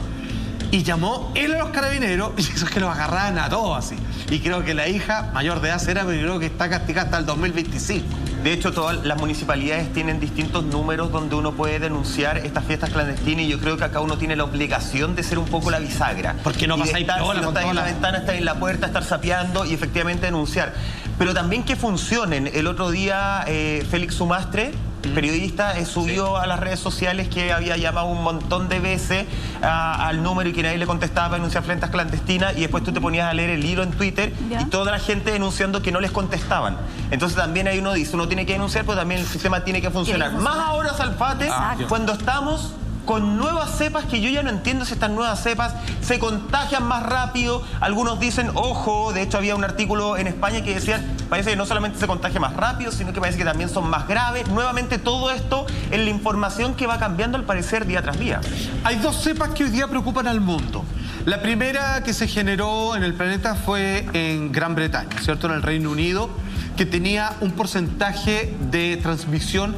y llamó él a los carabineros, y eso es que los agarraban a todos así. Y creo que la hija, mayor de edad será, pero creo que está castigada hasta el 2025. De hecho, todas las municipalidades tienen distintos números donde uno puede denunciar estas fiestas clandestinas, y yo creo que acá uno tiene la obligación de ser un poco la bisagra. Porque no pasáis estar, si no estar en la ventana, estar en la puerta, estar sapeando y efectivamente denunciar. Pero también que funcionen. El otro día, Félix Sumastre, periodista, subió a las redes sociales que había llamado un montón de veces al número y que nadie le contestaba para denunciar fiestas clandestinas, y después tú te ponías a leer el hilo en Twitter y toda la gente denunciando que no les contestaban. Entonces también ahí uno dice, uno tiene que denunciar, pero también el sistema tiene que funcionar. Más ahora, Salfate, cuando estamos con nuevas cepas que yo ya no entiendo si estas nuevas cepas se contagian más rápido. Algunos dicen, ojo, de hecho había un artículo en España que decían, parece que no solamente se contagia más rápido, sino que parece que también son más graves. Nuevamente todo esto en la información que va cambiando al parecer día tras día. Hay 2 cepas que hoy día preocupan al mundo. La primera que se generó en el planeta fue en Gran Bretaña, ¿cierto? En el Reino Unido, que tenía un porcentaje de transmisión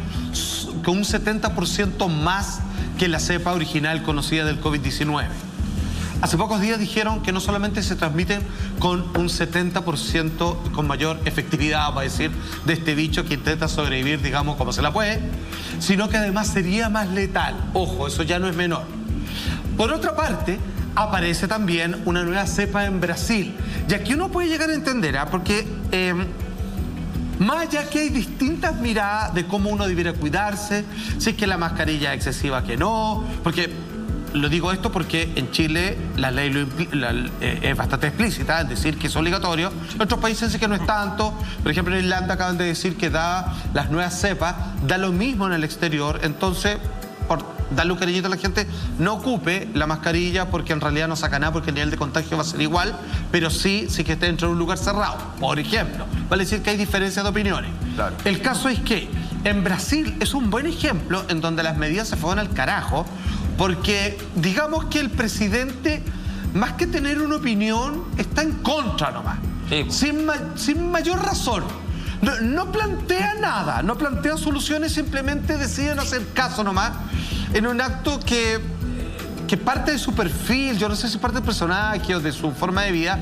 con un 70% más que la cepa original conocida del COVID-19. Hace pocos días dijeron que no solamente se transmiten con un 70% con mayor efectividad, para decir, de este bicho que intenta sobrevivir, digamos, como se la puede, sino que además sería más letal. Ojo, eso ya no es menor. Por otra parte, aparece también una nueva cepa en Brasil. Y aquí uno puede llegar a entender, porque más allá que hay distintas miradas de cómo uno debiera cuidarse, si es que la mascarilla es excesiva que no, porque lo digo esto porque en Chile la ley es bastante explícita, es decir, que es obligatorio. En otros países sí que no es tanto. Por ejemplo, en Irlanda acaban de decir que da las nuevas cepas, da lo mismo en el exterior. Entonces, por darle un cariñito a la gente, no ocupe la mascarilla porque en realidad no saca nada, porque el nivel de contagio va a ser igual, pero sí que esté dentro de un lugar cerrado, por ejemplo. Vale decir que hay diferencias de opiniones. Claro. El caso es que en Brasil es un buen ejemplo en donde las medidas se fueron al carajo, porque digamos que el presidente, más que tener una opinión, está en contra nomás. Sí. Sin mayor razón. No plantea nada, no plantea soluciones, simplemente deciden hacer caso nomás en un acto que parte de su perfil, yo no sé si parte del personaje o de su forma de vida,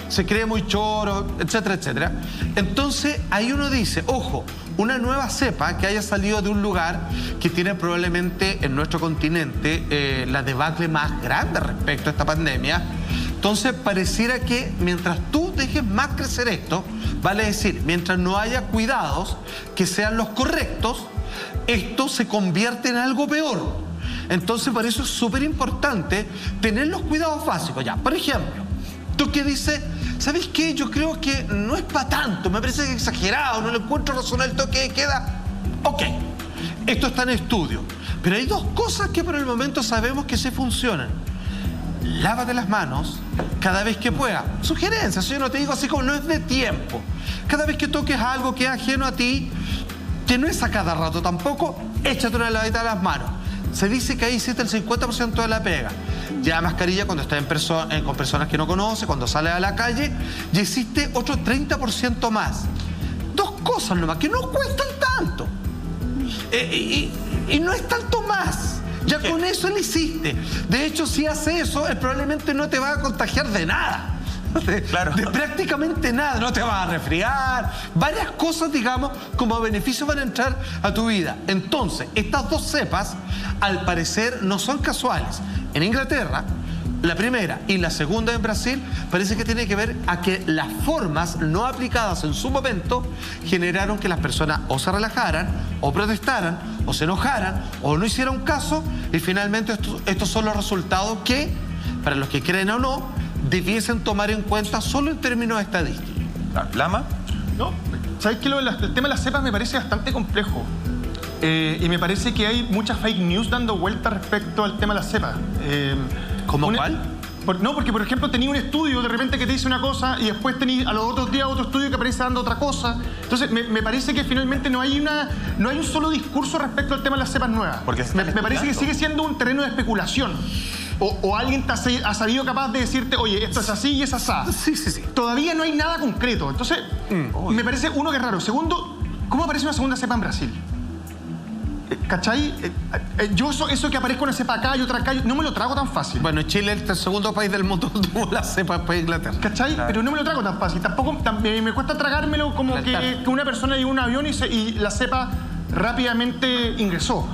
se cree muy choro, etcétera, etcétera. Entonces ahí uno dice, ojo, una nueva cepa que haya salido de un lugar que tiene probablemente en nuestro continente la debacle más grande respecto a esta pandemia, Entonces pareciera que mientras tú dejes más crecer esto, vale decir, mientras no haya cuidados que sean los correctos, esto se convierte en algo peor. Entonces por eso es súper importante tener los cuidados básicos. Ya, por ejemplo, tú que dices, ¿sabes qué? Yo creo que no es para tanto, me parece exagerado, no le encuentro razón al toque de queda. Ok, esto está en estudio, pero hay dos cosas que por el momento sabemos que sí funcionan. Lávate las manos cada vez que pueda. Sugerencias, yo no te digo así como no es de tiempo. Cada vez que toques algo que es ajeno a ti, que no es a cada rato tampoco, échate una lavadita de las manos. Se dice que ahí hiciste el 50% de la pega. Lleva mascarilla cuando estás con personas que no conoces, cuando sales a la calle, y hiciste otro 30% más. Dos cosas nomás, que no cuestan tanto. Y no es tanto más. Ya con eso lo hiciste. De hecho, si haces eso, él probablemente no te va a contagiar de nada. Claro. De prácticamente nada. No te vas a resfriar. Varias cosas, digamos, como beneficios van a entrar a tu vida. Entonces, estas dos cepas, al parecer, no son casuales. En Inglaterra, la primera y la segunda en Brasil, parece que tiene que ver a que las formas no aplicadas en su momento generaron que las personas o se relajaran, o protestaran, o se enojaran, o no hicieran caso, y finalmente estos son los resultados que, para los que creen o no, debiesen tomar en cuenta solo en términos estadísticos. ¿Lama? No, ¿sabes qué? El tema de las cepas me parece bastante complejo. Y me parece que hay muchas fake news dando vueltas respecto al tema de las cepas. ¿Cómo cuál? No, porque por ejemplo tenía un estudio de repente que te dice una cosa y después tenía a los otros días otro estudio que aparece dando otra cosa. Entonces me parece que finalmente no hay un solo discurso respecto al tema de las cepas nuevas. Porque me parece que sigue siendo un terreno de especulación. O alguien ha sabido capaz de decirte, oye, esto es así y es asá. Sí. Todavía no hay nada concreto. Entonces, me parece, uno, que es raro. Segundo, ¿cómo aparece una segunda cepa en Brasil? ¿Cachai? Yo eso que aparezca una cepa acá y otra acá, no me lo trago tan fácil. Bueno, Chile es el segundo país del mundo que tuvo la cepa después de Inglaterra. ¿Cachai? Claro. Pero no me lo trago tan fácil. Tampoco me cuesta tragármelo como que una persona llegó a un avión y la cepa rápidamente ingresó.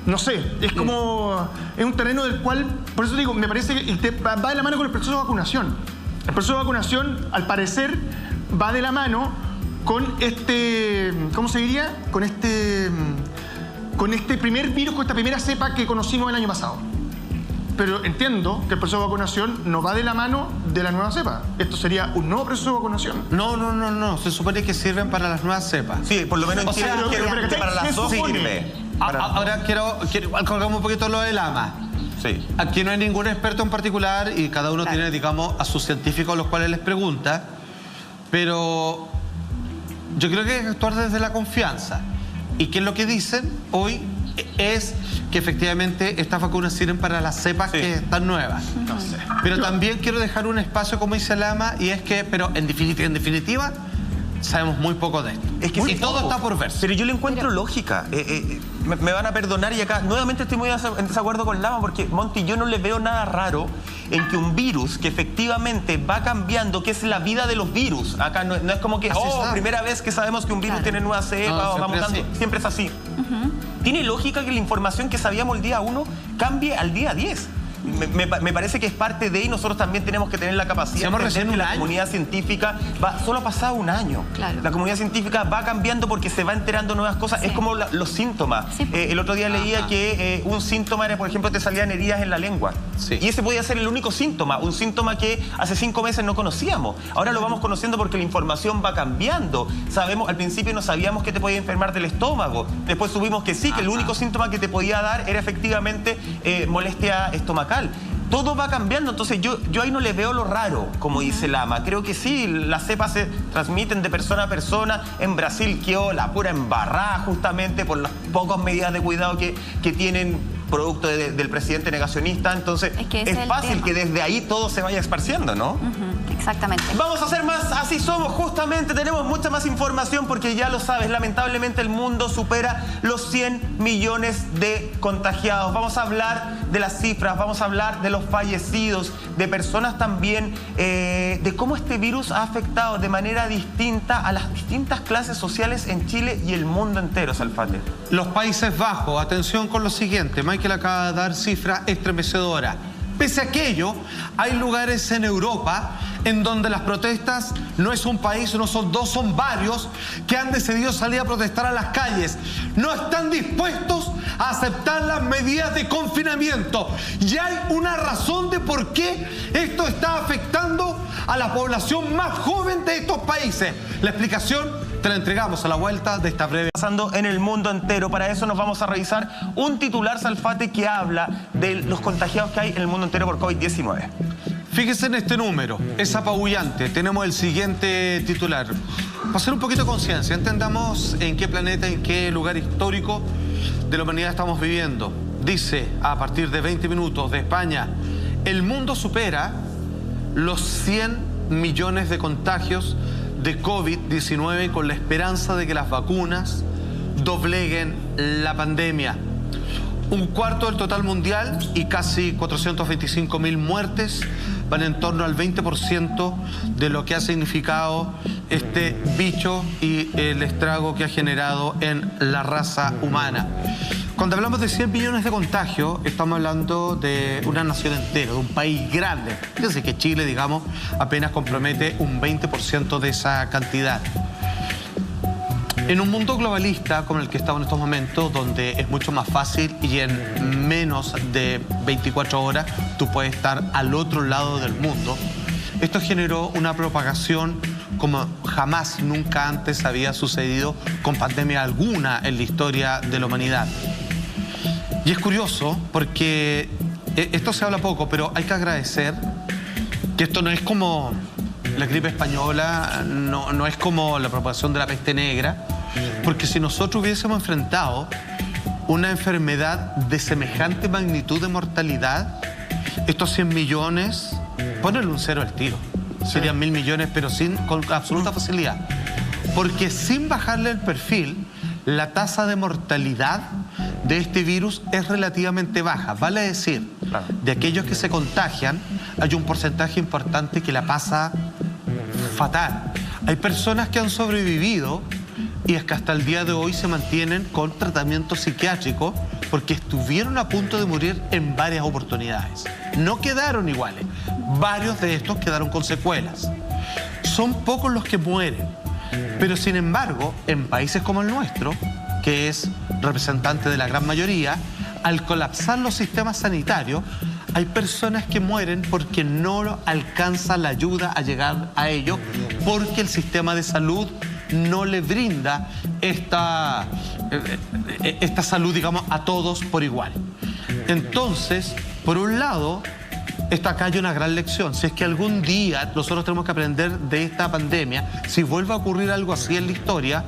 No sé, es como... Es un terreno del cual... Por eso digo, me parece que va de la mano con el proceso de vacunación. El proceso de vacunación, al parecer, va de la mano con este... ¿Cómo se diría? Con este primer virus, con esta primera cepa que conocimos el año pasado. Pero entiendo que el proceso de vacunación no va de la mano de la nueva cepa. Esto sería un nuevo proceso de vacunación. No. Se supone que sirven para las nuevas cepas. Sí, por lo menos en Chile pero para las dos sirve. Ahora quiero colgamos un poquito lo del Lama. Sí. Aquí no hay ningún experto en particular y cada uno tiene, digamos, a sus científicos a los cuales les pregunta. Pero yo creo que hay que actuar desde la confianza. ¿Y qué es lo que dicen hoy? Es que efectivamente estas vacunas sirven para las cepas que están nuevas. No sé. Pero también quiero dejar un espacio, como dice Lama, y es que, pero en definitiva, sabemos muy poco de esto. Es que y todo está por verse. Pero yo le encuentro lógica. Me van a perdonar y acá nuevamente estoy muy en desacuerdo con Lama porque, Monty, yo no le veo nada raro en que un virus que efectivamente va cambiando, que es la vida de los virus. Acá no es como que, primera vez que sabemos que un virus tiene nueva cepa o va mutando. Siempre es así. Tiene lógica que la información que sabíamos el día 1 cambie al día 10. Me parece que es parte de, y nosotros también tenemos que tener la capacidad de entender que la comunidad científica solo ha pasado un año. Claro. La comunidad científica va cambiando porque se va enterando nuevas cosas. Es como los síntomas. Sí. El otro día leía que un síntoma era, por ejemplo, te salían heridas en la lengua. Sí. Y ese podía ser el único síntoma. Un síntoma que hace 5 meses no conocíamos. Ahora lo vamos conociendo porque la información va cambiando. Al principio no sabíamos que te podía enfermar del estómago. Después supimos que sí, que el único síntoma que te podía dar era efectivamente molestia estomacal. Todo va cambiando, entonces yo ahí no le veo lo raro, como dice Lama. Creo que sí, las cepas se transmiten de persona a persona. En Brasil quedó la pura embarrada justamente por las pocas medidas de cuidado que tienen producto del presidente negacionista. Entonces es fácil que desde ahí todo se vaya esparciendo, ¿no? Exactamente. Vamos a hacer más Así Somos, justamente tenemos mucha más información porque ya lo sabes, lamentablemente el mundo supera los 100 millones de contagiados. Vamos a hablar de las cifras, vamos a hablar de los fallecidos, de personas también, de cómo este virus ha afectado de manera distinta a las distintas clases sociales en Chile y el mundo entero, Salfate. Los Países Bajos, atención con lo siguiente, Michael acaba de dar cifra estremecedora. Pese a aquello, hay lugares en Europa en donde las protestas no es un país, no son dos, son varios que han decidido salir a protestar a las calles. No están dispuestos a aceptar las medidas de confinamiento. Y hay una razón de por qué esto está afectando a la población más joven de estos países. La explicación te la entregamos a la vuelta de esta breve... Pasando en el mundo entero. Para eso nos vamos a revisar un titular, Salfate, que habla de los contagiados que hay en el mundo entero por COVID-19. Fíjese en este número, es apabullante. Tenemos el siguiente titular. Para hacer un poquito de conciencia, entendamos en qué planeta, en qué lugar histórico de la humanidad estamos viviendo. Dice, a partir de 20 minutos de España, el mundo supera los 100 millones de contagios de COVID-19 con la esperanza de que las vacunas dobleguen la pandemia. Un cuarto del total mundial y casi 425.000 muertes van en torno al 20% de lo que ha significado este bicho y el estrago que ha generado en la raza humana. Cuando hablamos de 100 millones de contagios, estamos hablando de una nación entera, de un país grande. Fíjense que Chile, digamos, apenas compromete un 20% de esa cantidad. En un mundo globalista como el que estamos en estos momentos, donde es mucho más fácil y en menos de 24 horas tú puedes estar al otro lado del mundo, esto generó una propagación como jamás nunca antes había sucedido con pandemia alguna en la historia de la humanidad. Y es curioso porque esto se habla poco, pero hay que agradecer que esto no es como la gripe española, no es como la propagación de la peste negra, porque si nosotros hubiésemos enfrentado una enfermedad de semejante magnitud de mortalidad, estos 100 millones, ponle un cero al tiro. Serían 1.000 millones, pero con absoluta facilidad. Porque sin bajarle el perfil, la tasa de mortalidad de este virus es relativamente baja. Vale decir, de aquellos que se contagian, hay un porcentaje importante que la pasa fatal. Hay personas que han sobrevivido y es que hasta el día de hoy se mantienen con tratamiento psiquiátrico porque estuvieron a punto de morir en varias oportunidades. No quedaron iguales. Varios de estos quedaron con secuelas. Son pocos los que mueren. Pero sin embargo, en países como el nuestro, que es representante de la gran mayoría, al colapsar los sistemas sanitarios, hay personas que mueren porque no alcanza la ayuda a llegar a ellos, porque el sistema de salud no le brinda esta salud, digamos, a todos por igual. Entonces, por un lado, acá hay una gran lección. Si es que algún día nosotros tenemos que aprender de esta pandemia, si vuelve a ocurrir algo así en la historia,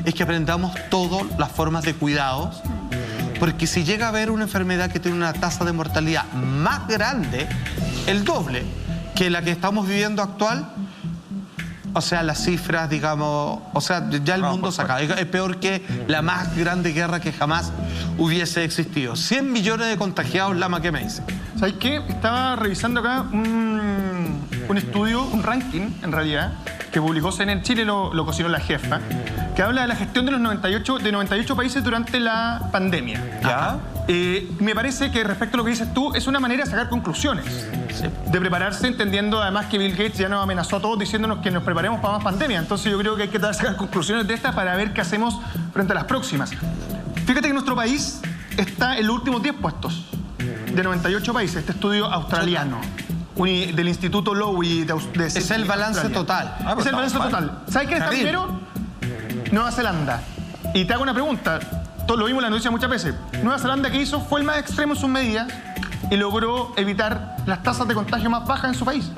es que aprendamos todas las formas de cuidados, porque si llega a haber una enfermedad que tiene una tasa de mortalidad más grande, el doble que la que estamos viviendo actual, o sea, las cifras, digamos, o sea, ya el mundo se acaba. Es peor que la más grande guerra que jamás hubiese existido. 100 millones de contagiados, Lama, ¿qué me dice? ¿Sabes qué? Estaba revisando acá un estudio, un ranking, en realidad, que publicó CNN Chile, lo cocinó la jefa, que habla de la gestión de los 98 países durante la pandemia. ¿Ya? Me parece que respecto a lo que dices tú, es una manera de sacar conclusiones. Sí. De prepararse, entendiendo además que Bill Gates ya nos amenazó a todos diciéndonos que nos preparemos para más pandemia. Entonces yo creo que hay que sacar conclusiones de estas para ver qué hacemos frente a las próximas. Fíjate que nuestro país está en los últimos 10 puestos de 98 países. Este estudio australiano del Instituto Lowy de es el balance total. Es el balance total. ¿Sabes quién está primero? Nueva Zelanda. Y te hago una pregunta. Lo vimos en la noticia muchas veces. Nueva Zelanda, ¿qué hizo? Fue el más extremo en sus medidas y logró evitar las tasas de contagio más bajas en su país.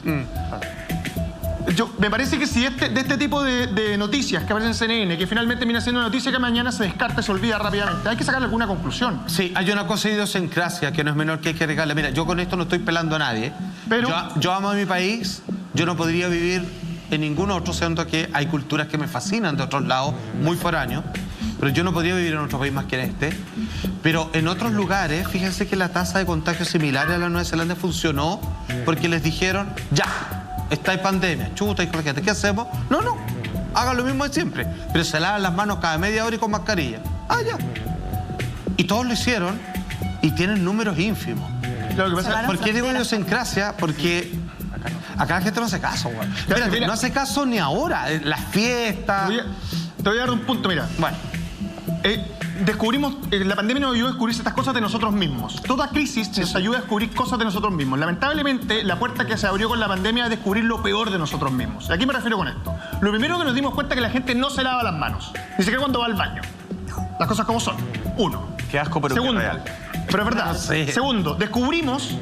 Me parece que si de este tipo de noticias que aparecen en CNN, que finalmente viene siendo una noticia que mañana se descarta y se olvida rápidamente, hay que sacarle alguna conclusión. Sí, hay una cosa de idiosincrasia que no es menor que hay que agregarle. Mira, yo con esto no estoy pelando a nadie. Pero yo amo a mi país, yo no podría vivir en ningún otro, siendo que hay culturas que me fascinan de otros lados, muy foráneos, pero yo no podría vivir en otro país más que en este. Pero en otros lugares, fíjense que la tasa de contagio similar a la Nueva Zelanda funcionó porque les dijeron, ya, está en pandemia, chuta, y gente, ¿qué hacemos? No, hagan lo mismo de siempre, pero se lavan las manos cada media hora y con mascarilla. Ah, ya. Y todos lo hicieron y tienen números ínfimos. Lo que pasa- cerraron ¿Por qué digo fronteras. idiosincrasia? Porque acá la gente no hace caso, güey. Espérate, mira. no hace caso ni ahora. Las fiestas. Te voy a dar un punto, mira. Bueno, Descubrimos, la pandemia nos ayudó a descubrir estas cosas de nosotros mismos. Toda crisis nos ayuda a descubrir cosas de nosotros mismos. Lamentablemente, la puerta que se abrió con la pandemia es descubrir lo peor de nosotros mismos. ¿A qué me refiero con esto? Lo primero que nos dimos cuenta es que la gente no se lava las manos, ni siquiera cuando va al baño. Las cosas como son. Uno. Qué asco, pero Segundo, qué real. pero es verdad. No sé. Segundo, descubrimos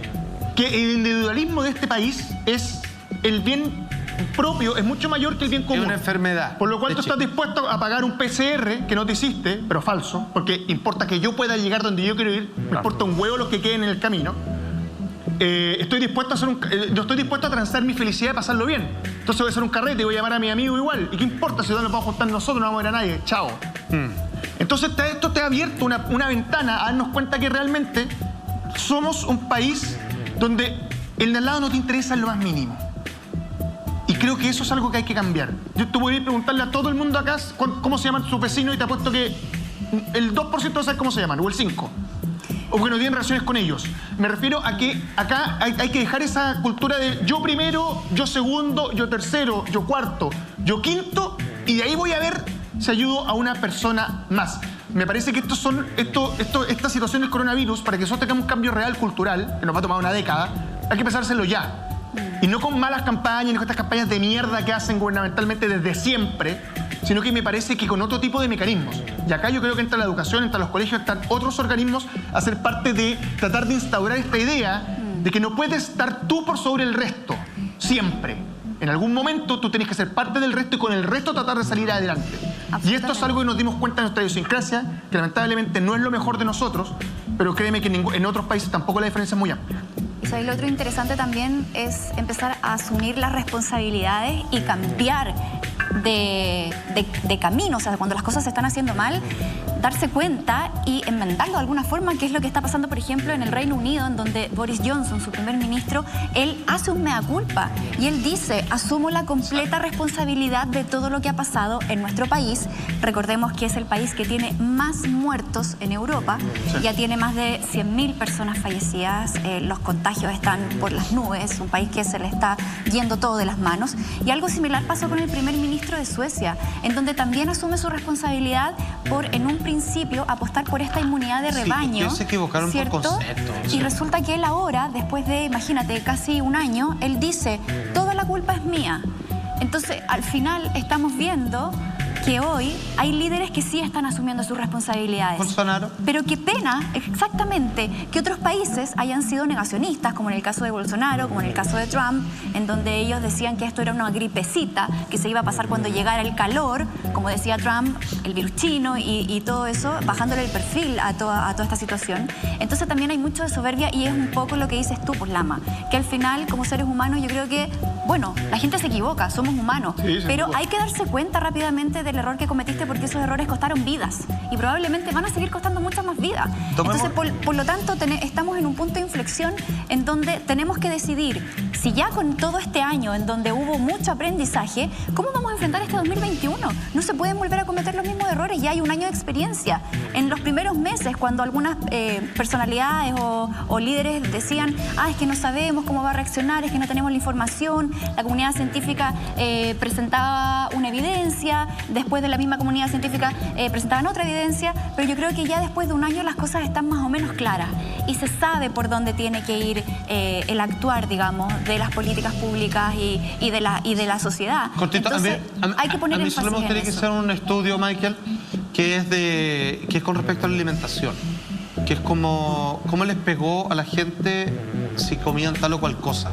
que el individualismo de este país es el bien propio, es mucho mayor que el bien común. es una enfermedad. Por lo cual De tú estás hecho. dispuesto a pagar un PCR que no te hiciste, pero falso, porque importa que yo pueda llegar donde yo quiero ir, me importa un huevo los que queden en el camino. Estoy dispuesto a hacer yo estoy dispuesto a transar mi felicidad y pasarlo bien. Entonces voy a hacer un carrete y voy a llamar a mi amigo igual. ¿Y qué importa si no nos vamos a juntar nosotros, no vamos a ver a nadie? Chao. Entonces esto te ha abierto una ventana a darnos cuenta que realmente somos un país donde el de al lado no te interesa en lo más mínimo. Y creo que eso es algo que hay que cambiar. Tú podrías preguntarle a todo el mundo acá cómo se llaman sus vecinos y te apuesto que el 2% no sabe cómo se llaman, o el 5%. O que no tienen relaciones con ellos. Me refiero a que acá hay que dejar esa cultura de yo primero, yo segundo, yo tercero, yo cuarto, yo quinto, y de ahí voy a ver si ayudo a una persona más. Me parece que esta situación del coronavirus, para que nosotros tengamos un cambio real cultural, que nos va a tomar una década, hay que pensárselo ya. Y no con malas campañas, no con estas campañas de mierda que hacen gubernamentalmente desde siempre, sino que me parece que con otro tipo de mecanismos. Y acá yo creo que entra la educación, entra los colegios, entran otros organismos a ser parte de tratar de instaurar esta idea de que no puedes estar tú por sobre el resto, siempre. En algún momento tú tienes que ser parte del resto y con el resto tratar de salir adelante. Y esto es algo que nos dimos cuenta en nuestra idiosincrasia, que lamentablemente no es lo mejor de nosotros, pero créeme que en otros países tampoco la diferencia es muy amplia. Y lo otro interesante también es empezar a asumir las responsabilidades y cambiar de camino. O sea, cuando las cosas se están haciendo mal, darse cuenta y enmendarlo de alguna forma, que es lo que está pasando, por ejemplo, en el Reino Unido, en donde Boris Johnson, su primer ministro, él hace un mea culpa y él dice: asumo la completa responsabilidad de todo lo que ha pasado en nuestro país. Recordemos que es el país que tiene más muertos en Europa, ya tiene más de 100.000 personas fallecidas, los contagios están por las nubes, un país que se le está yendo todo de las manos. Y algo similar pasó con el primer ministro de Suecia, en donde también asume su responsabilidad por, en un principio, apostar por esta inmunidad de rebaño. Sí, se equivocaron por ¿cierto? concepto. Y resulta que él ahora, después de, imagínate, casi un año, él dice: toda la culpa es mía. Entonces, al final estamos viendo que hoy hay líderes que sí están asumiendo sus responsabilidades. Bolsonaro. Pero qué pena, exactamente, que otros países hayan sido negacionistas, como en el caso de Bolsonaro, como en el caso de Trump, en donde ellos decían que esto era una gripecita, que se iba a pasar cuando llegara el calor, como decía Trump, el virus chino y todo eso, bajándole el perfil a toda esta situación. Entonces también hay mucho de soberbia y es un poco lo que dices tú, pues, Lama, que al final, como seres humanos, yo creo que, bueno, la gente se equivoca, somos humanos, pero hay que darse cuenta rápidamente del error que cometiste, porque esos errores costaron vidas y probablemente van a seguir costando muchas más vidas. Entonces, por lo tanto, estamos en un punto de inflexión en donde tenemos que decidir si ya con todo este año en donde hubo mucho aprendizaje, ¿cómo vamos a enfrentar este 2021? No se pueden volver a cometer los mismos errores, ya hay un año de experiencia. En los primeros meses, cuando algunas personalidades o líderes decían: es que no sabemos cómo va a reaccionar, es que no tenemos la información, la comunidad científica presentaba una evidencia, después de la misma comunidad científica presentaban otra evidencia, pero yo creo que ya después de un año las cosas están más o menos claras y se sabe por dónde tiene que ir el actuar, digamos, de las políticas públicas y de la sociedad. Cortito, entonces, hay que poner a mí énfasis solo me gustaría en que eso. hiciera un estudio, Michael, que es con respecto a la alimentación, que es cómo les pegó a la gente si comían tal o cual cosa.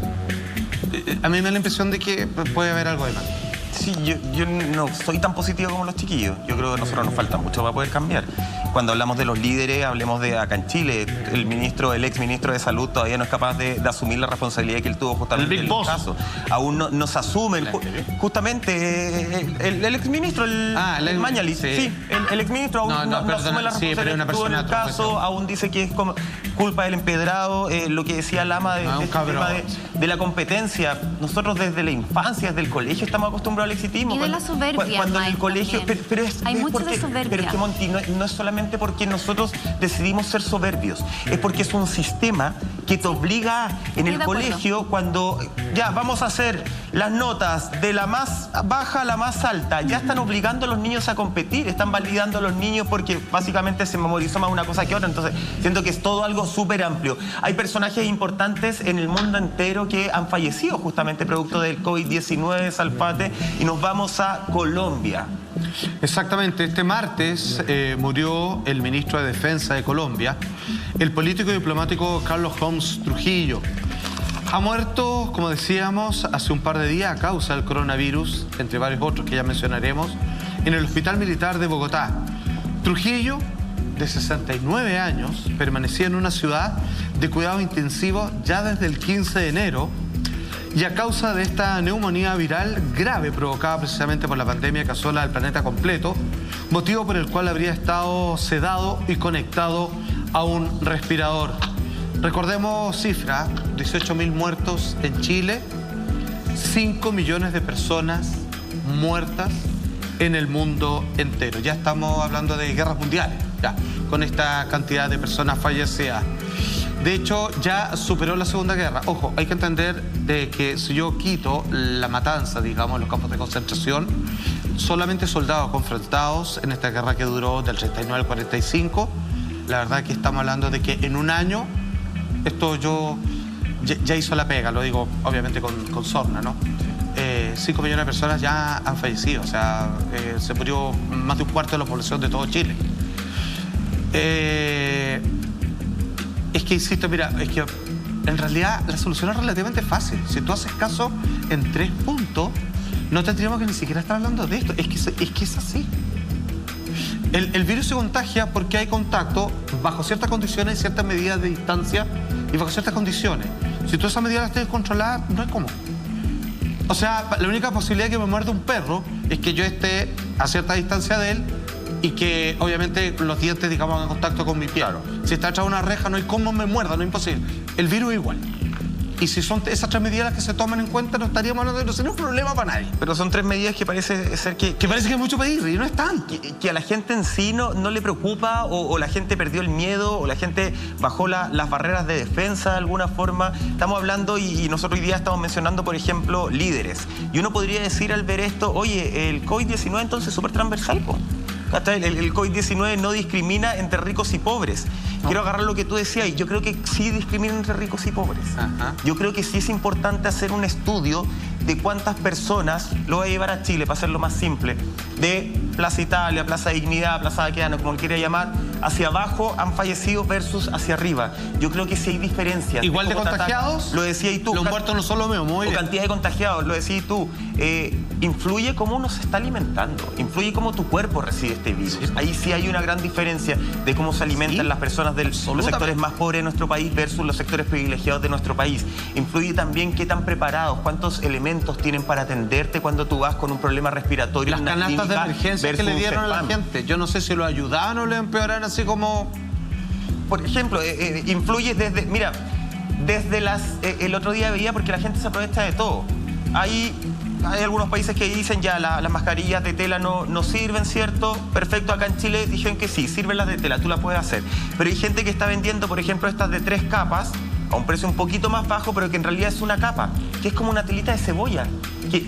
A mí me da la impresión de que puede haber algo de mal. Sí, yo no soy tan positivo como los chiquillos. Yo creo que a nosotros nos falta mucho para poder cambiar. Cuando hablamos de los líderes, hablemos de acá en Chile. El ex ministro de Salud todavía no es capaz de asumir la responsabilidad que él tuvo justamente en el caso. Aún no se asume. Justamente el ex ministro, el Mañalich, sí, el ex ministro aún no asume la responsabilidad que tuvo en el caso. Aún dice que es como culpa del empedrado. Lo que decía Lama de la competencia. Nosotros desde la infancia, desde el colegio, estamos acostumbrados al exitismo. Y de la soberbia, cuando en el colegio, hay mucho de soberbia. Pero es que, Monty, no es solamente porque nosotros decidimos ser soberbios, es porque es un sistema que te obliga en el colegio cuando ya vamos a hacer las notas de la más baja a la más alta, ya están obligando a los niños a competir, están validando a los niños porque básicamente se memorizó más una cosa que otra, entonces siento que es todo algo súper amplio. Hay personajes importantes en el mundo entero que han fallecido justamente producto del COVID-19, Salfate, y nos vamos a Colombia. Exactamente, este martes murió el ministro de Defensa de Colombia, el político y diplomático Carlos Holmes Trujillo. Ha muerto, como decíamos, hace un par de días a causa del coronavirus, entre varios otros que ya mencionaremos, en el Hospital Militar de Bogotá. Trujillo, de 69 años, permanecía en una ciudad de cuidado intensivo ya desde el 15 de enero, y a causa de esta neumonía viral grave provocada precisamente por la pandemia que asola al planeta completo, motivo por el cual habría estado sedado y conectado a un respirador. Recordemos cifra, 18.000 muertos en Chile, 5 millones de personas muertas en el mundo entero. Ya estamos hablando de guerras mundiales, ya, con esta cantidad de personas fallecidas. De hecho, ya superó la Segunda Guerra. Ojo, hay que entender de que si yo quito la matanza, digamos, los campos de concentración, solamente soldados confrontados en esta guerra que duró del 39 al 45, la verdad que estamos hablando de que en un año, esto ya hizo la pega, lo digo obviamente con sorna, ¿no? 5 millones de personas ya han fallecido, o sea, se murió más de un cuarto de la población de todo Chile. Es que, insisto, mira, es que en realidad la solución es relativamente fácil. Si tú haces caso en 3 puntos, no tendríamos que ni siquiera estar hablando de esto. Es que es así. El virus se contagia porque hay contacto bajo ciertas condiciones, ciertas medidas de distancia y bajo ciertas condiciones. Si tú esas medidas las tienes controladas, no hay cómo. O sea, la única posibilidad de que me muerda un perro es que yo esté a cierta distancia de él y que obviamente los dientes, digamos, hagan contacto con mi piel. Claro. Si está atrás de una reja, no hay cómo me muerda, no es imposible. El virus es igual. Y si son esas 3 medidas las que se toman en cuenta, no estaríamos hablando de no sería un problema para nadie. Pero son 3 medidas que parece ser que parece que es mucho pedir y no es tanto. Que a la gente en sí no le preocupa o la gente perdió el miedo o la gente bajó las barreras de defensa de alguna forma. Estamos hablando y nosotros hoy día estamos mencionando, por ejemplo, líderes. Y uno podría decir al ver esto, oye, el COVID-19 entonces es súper transversal, po. El COVID-19 no discrimina entre ricos y pobres. No. Quiero agarrar lo que tú decías y yo creo que sí discrimina entre ricos y pobres. Ajá. Yo creo que sí es importante hacer un estudio de cuántas personas, lo voy a llevar a Chile para hacerlo más simple, de Plaza Italia, Plaza Dignidad, Plaza Baquedano, como lo quiera llamar, hacia abajo han fallecido versus hacia arriba. Yo creo que sí hay diferencias. ¿Igual de contagiados? Lo decías tú. Los muertos no son lo mismo, muy bien. Cantidad de contagiados, lo decías tú. Influye cómo uno se está alimentando, influye cómo tu cuerpo recibe este virus. Sí. Ahí sí hay una gran diferencia de cómo se alimentan las personas de los sectores más pobres de nuestro país versus los sectores privilegiados de nuestro país. Influye también qué tan preparados, cuántos elementos tienen para atenderte cuando tú vas con un problema respiratorio. Las canastas de emergencia que le dieron a la gente, yo no sé si lo ayudaban o lo empeoraron así como... Por ejemplo, influye desde... Mira, desde el otro día veía porque la gente se aprovecha de todo. Hay algunos países que dicen ya las mascarillas de tela no sirven, ¿cierto? Perfecto, acá en Chile dijeron que sí, sirven las de tela, tú las puedes hacer. Pero hay gente que está vendiendo, por ejemplo, estas de 3 capas, a un precio un poquito más bajo, pero que en realidad es una capa, que es como una telita de cebolla. Que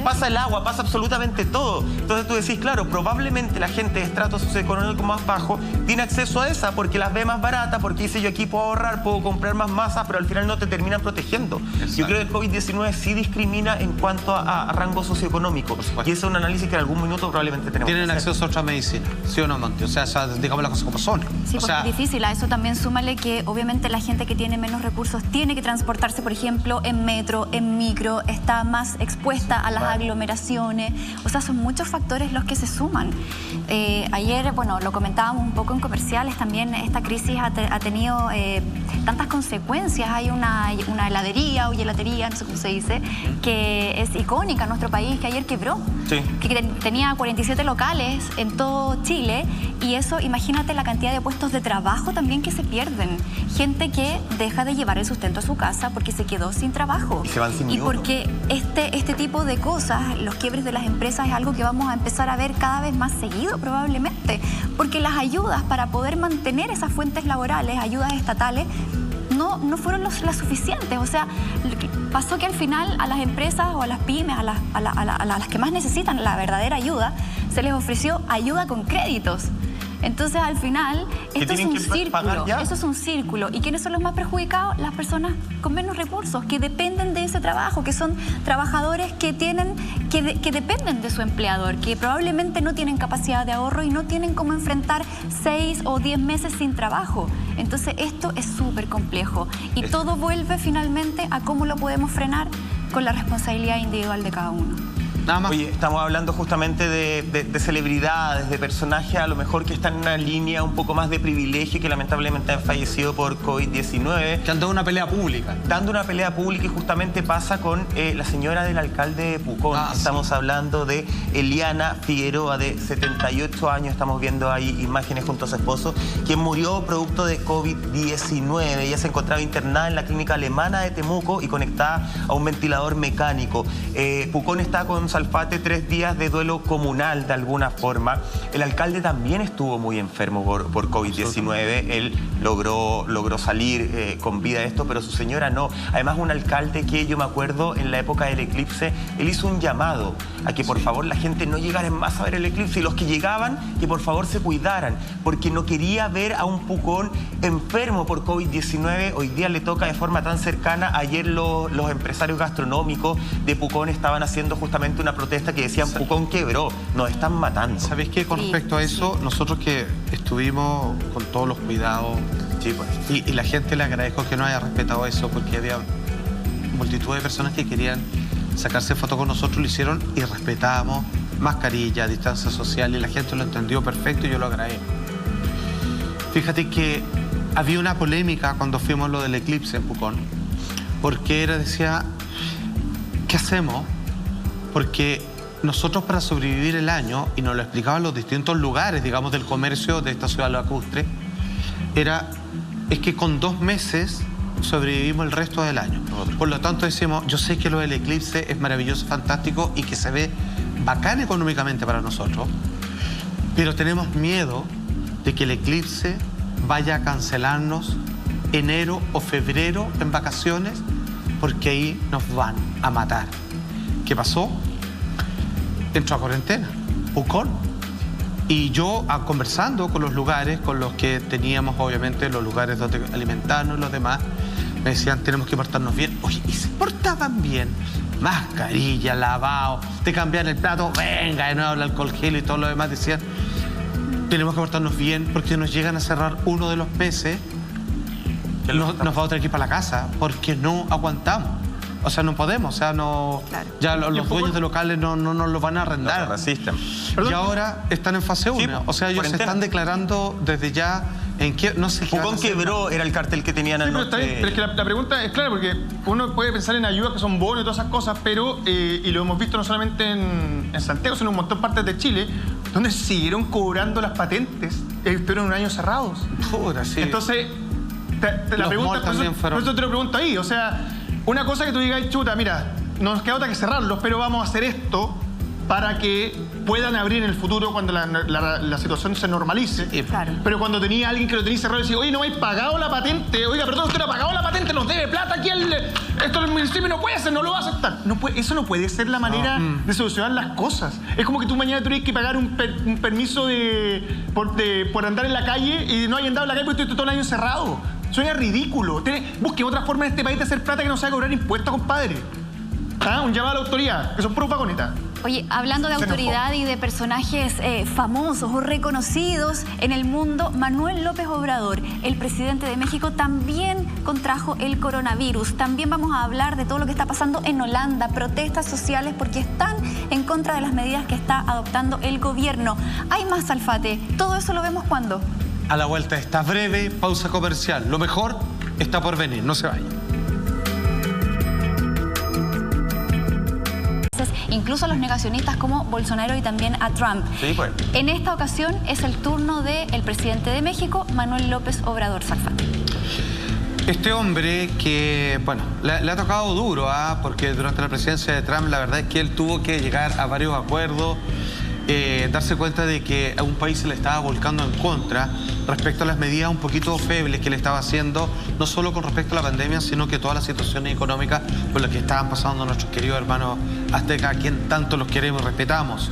pasa el agua, pasa absolutamente todo. Entonces tú decís, claro, probablemente la gente de estrato socioeconómico más bajo tiene acceso a esa porque las ve más baratas, porque dice yo aquí puedo ahorrar, puedo comprar más masa, pero al final no te terminan protegiendo. Exacto. Yo creo que el COVID-19 sí discrimina en cuanto a rango socioeconómico. Y ese es un análisis que en algún minuto probablemente tenemos. ¿Tienen acceso a otra medicina? ¿Sí o no, Monty? O sea, digamos las cosas como son. Sí, porque es difícil. A eso también súmale que obviamente la gente que tiene menos recursos tiene que transportarse, por ejemplo, en metro, en micro, está más expuesta a las aglomeraciones, o sea, son muchos factores los que se suman. Ayer, bueno, lo comentábamos un poco en comerciales, también esta crisis ha tenido tantas consecuencias. Hay una heladería o gelatería, no sé cómo se dice, que es icónica en nuestro país, que ayer quebró, sí, que tenía 47 locales en todo Chile, y eso, imagínate la cantidad de puestos de trabajo también que se pierden. Gente que deja de llevar el sustento a su casa porque se quedó sin trabajo. Y se van sin minuto. Porque este tipo de cosas, los quiebres de las empresas, es algo que vamos a empezar a ver cada vez más seguido probablemente, porque las ayudas para poder mantener esas fuentes laborales, ayudas estatales, no fueron las suficientes. O sea, pasó que al final a las empresas o a las pymes, a las que más necesitan la verdadera ayuda, se les ofreció ayuda con créditos. Entonces, al final, esto es un círculo. Eso es un círculo. ¿Y quiénes son los más perjudicados? Las personas con menos recursos, que dependen de ese trabajo, que son trabajadores que dependen de su empleador, que probablemente no tienen capacidad de ahorro y no tienen cómo enfrentar 6 o 10 meses sin trabajo. Entonces, esto es súper complejo. Y todo vuelve finalmente a cómo lo podemos frenar con la responsabilidad individual de cada uno. Nada más. Oye, estamos hablando justamente de celebridades, de personajes a lo mejor que están en una línea un poco más de privilegio, que lamentablemente han fallecido por COVID-19. Que han dado una pelea pública. Dando una pelea pública, y justamente pasa con la señora del alcalde de Pucón. Estamos hablando de Eliana Figueroa, de 78 años. Estamos viendo ahí imágenes junto a su esposo, quien murió producto de COVID-19. Ella se encontraba internada en la clínica alemana de Temuco y conectada a un ventilador mecánico. Pucón está con Salfate 3 días de duelo comunal de alguna forma. El alcalde también estuvo muy enfermo por COVID-19. Él logró salir con vida de esto, pero su señora no. Además, un alcalde que yo me acuerdo en la época del eclipse, él hizo un llamado a que por favor la gente no llegara en masa a ver el eclipse, y los que llegaban, que por favor se cuidaran, porque no quería ver a un Pucón enfermo por COVID-19. Hoy día le toca de forma tan cercana. Ayer los empresarios gastronómicos de Pucón estaban haciendo justamente una protesta que decían: Pucón quebró, nos están matando. ¿Sabes qué? Con respecto a eso, nosotros que estuvimos con todos los cuidados, pues, y la gente le agradezco que no haya respetado eso, porque había multitud de personas que querían sacarse fotos con nosotros, lo hicieron y respetamos mascarilla, distancia social, y la gente lo entendió perfecto y yo lo agradezco. Fíjate que había una polémica cuando fuimos a lo del eclipse en Pucón, porque decía, ¿qué hacemos? Porque nosotros, para sobrevivir el año, y nos lo explicaban los distintos lugares, digamos, del comercio de esta ciudad lacustre, es que con 2 meses sobrevivimos el resto del año. Por lo tanto decimos, yo sé que lo del eclipse es maravilloso, fantástico y que se ve bacán económicamente para nosotros, pero tenemos miedo de que el eclipse vaya a cancelarnos enero o febrero en vacaciones, porque ahí nos van a matar. ¿Qué pasó? Entró a cuarentena, Pucón. Y yo, conversando con los lugares con los que teníamos, obviamente, los lugares donde alimentarnos y los demás, me decían, tenemos que portarnos bien. Oye, y se portaban bien. Mascarilla, lavado, te cambian el plato, venga, de nuevo el alcohol gel y todo lo demás. Decían, tenemos que portarnos bien, porque nos llegan a cerrar uno de los meses, nos vamos a tener que ir para la casa, porque no aguantamos. O sea, no podemos, o sea, no. Claro. Ya los dueños de locales no nos lo van a arrendar. No resisten. Y ahora están en fase 1. Sí, o sea, ellos se están declarando desde ya en qué, no sé qué. Pucón quebró, era el cartel que tenían anoche. Pero es que la pregunta es clara, porque uno puede pensar en ayudas que son bonos y todas esas cosas, pero, y lo hemos visto no solamente en Santiago, sino en un montón de partes de Chile, donde siguieron cobrando las patentes, estuvieron un año cerrados. Pura, sí. Entonces, la pregunta, por eso te lo pregunto ahí, o sea, una cosa que tú digas, chuta, mira, nos queda otra que cerrarlos, pero vamos a hacer esto para que puedan abrir en el futuro cuando la situación se normalice. Claro. Pero cuando tenía alguien que lo tenía cerrado y decía, oye, no me habéis pagado la patente, oiga, perdón, usted no ha pagado la patente, nos debe plata aquí, esto el municipio no puede ser, no lo va a aceptar. No puede, eso no puede ser la manera de solucionar las cosas. Es como que tú mañana tuvieras que pagar un permiso por andar en la calle y no hayas andado en la calle porque estuviste todo el año encerrado. Suena ridículo. Busque otra forma en este país de hacer plata que no sea cobrar impuestos, compadre. Un llamado a la autoridad, que son puros vagonetas. Oye, hablando de autoridad y de personajes famosos o reconocidos en el mundo, Manuel López Obrador, el presidente de México, también contrajo el coronavirus. También vamos a hablar de todo lo que está pasando en Holanda, protestas sociales porque están en contra de las medidas que está adoptando el gobierno. Hay más, Salfate. ¿Todo eso lo vemos cuándo? A la vuelta de esta breve pausa comercial. Lo mejor está por venir, no se vayan. Incluso a los negacionistas como Bolsonaro y también a Trump. Sí, pues. En esta ocasión es el turno del presidente de México, Manuel López Obrador. Salfate. Este hombre que, bueno, le ha tocado duro, porque durante la presidencia de Trump la verdad es que él tuvo que llegar a varios acuerdos darse cuenta de que a un país se le estaba volcando en contra respecto a las medidas un poquito febles que le estaba haciendo, no solo con respecto a la pandemia, sino que todas las situaciones económicas por las que estaban pasando nuestros queridos hermanos aztecas, a quien tanto los queremos y respetamos.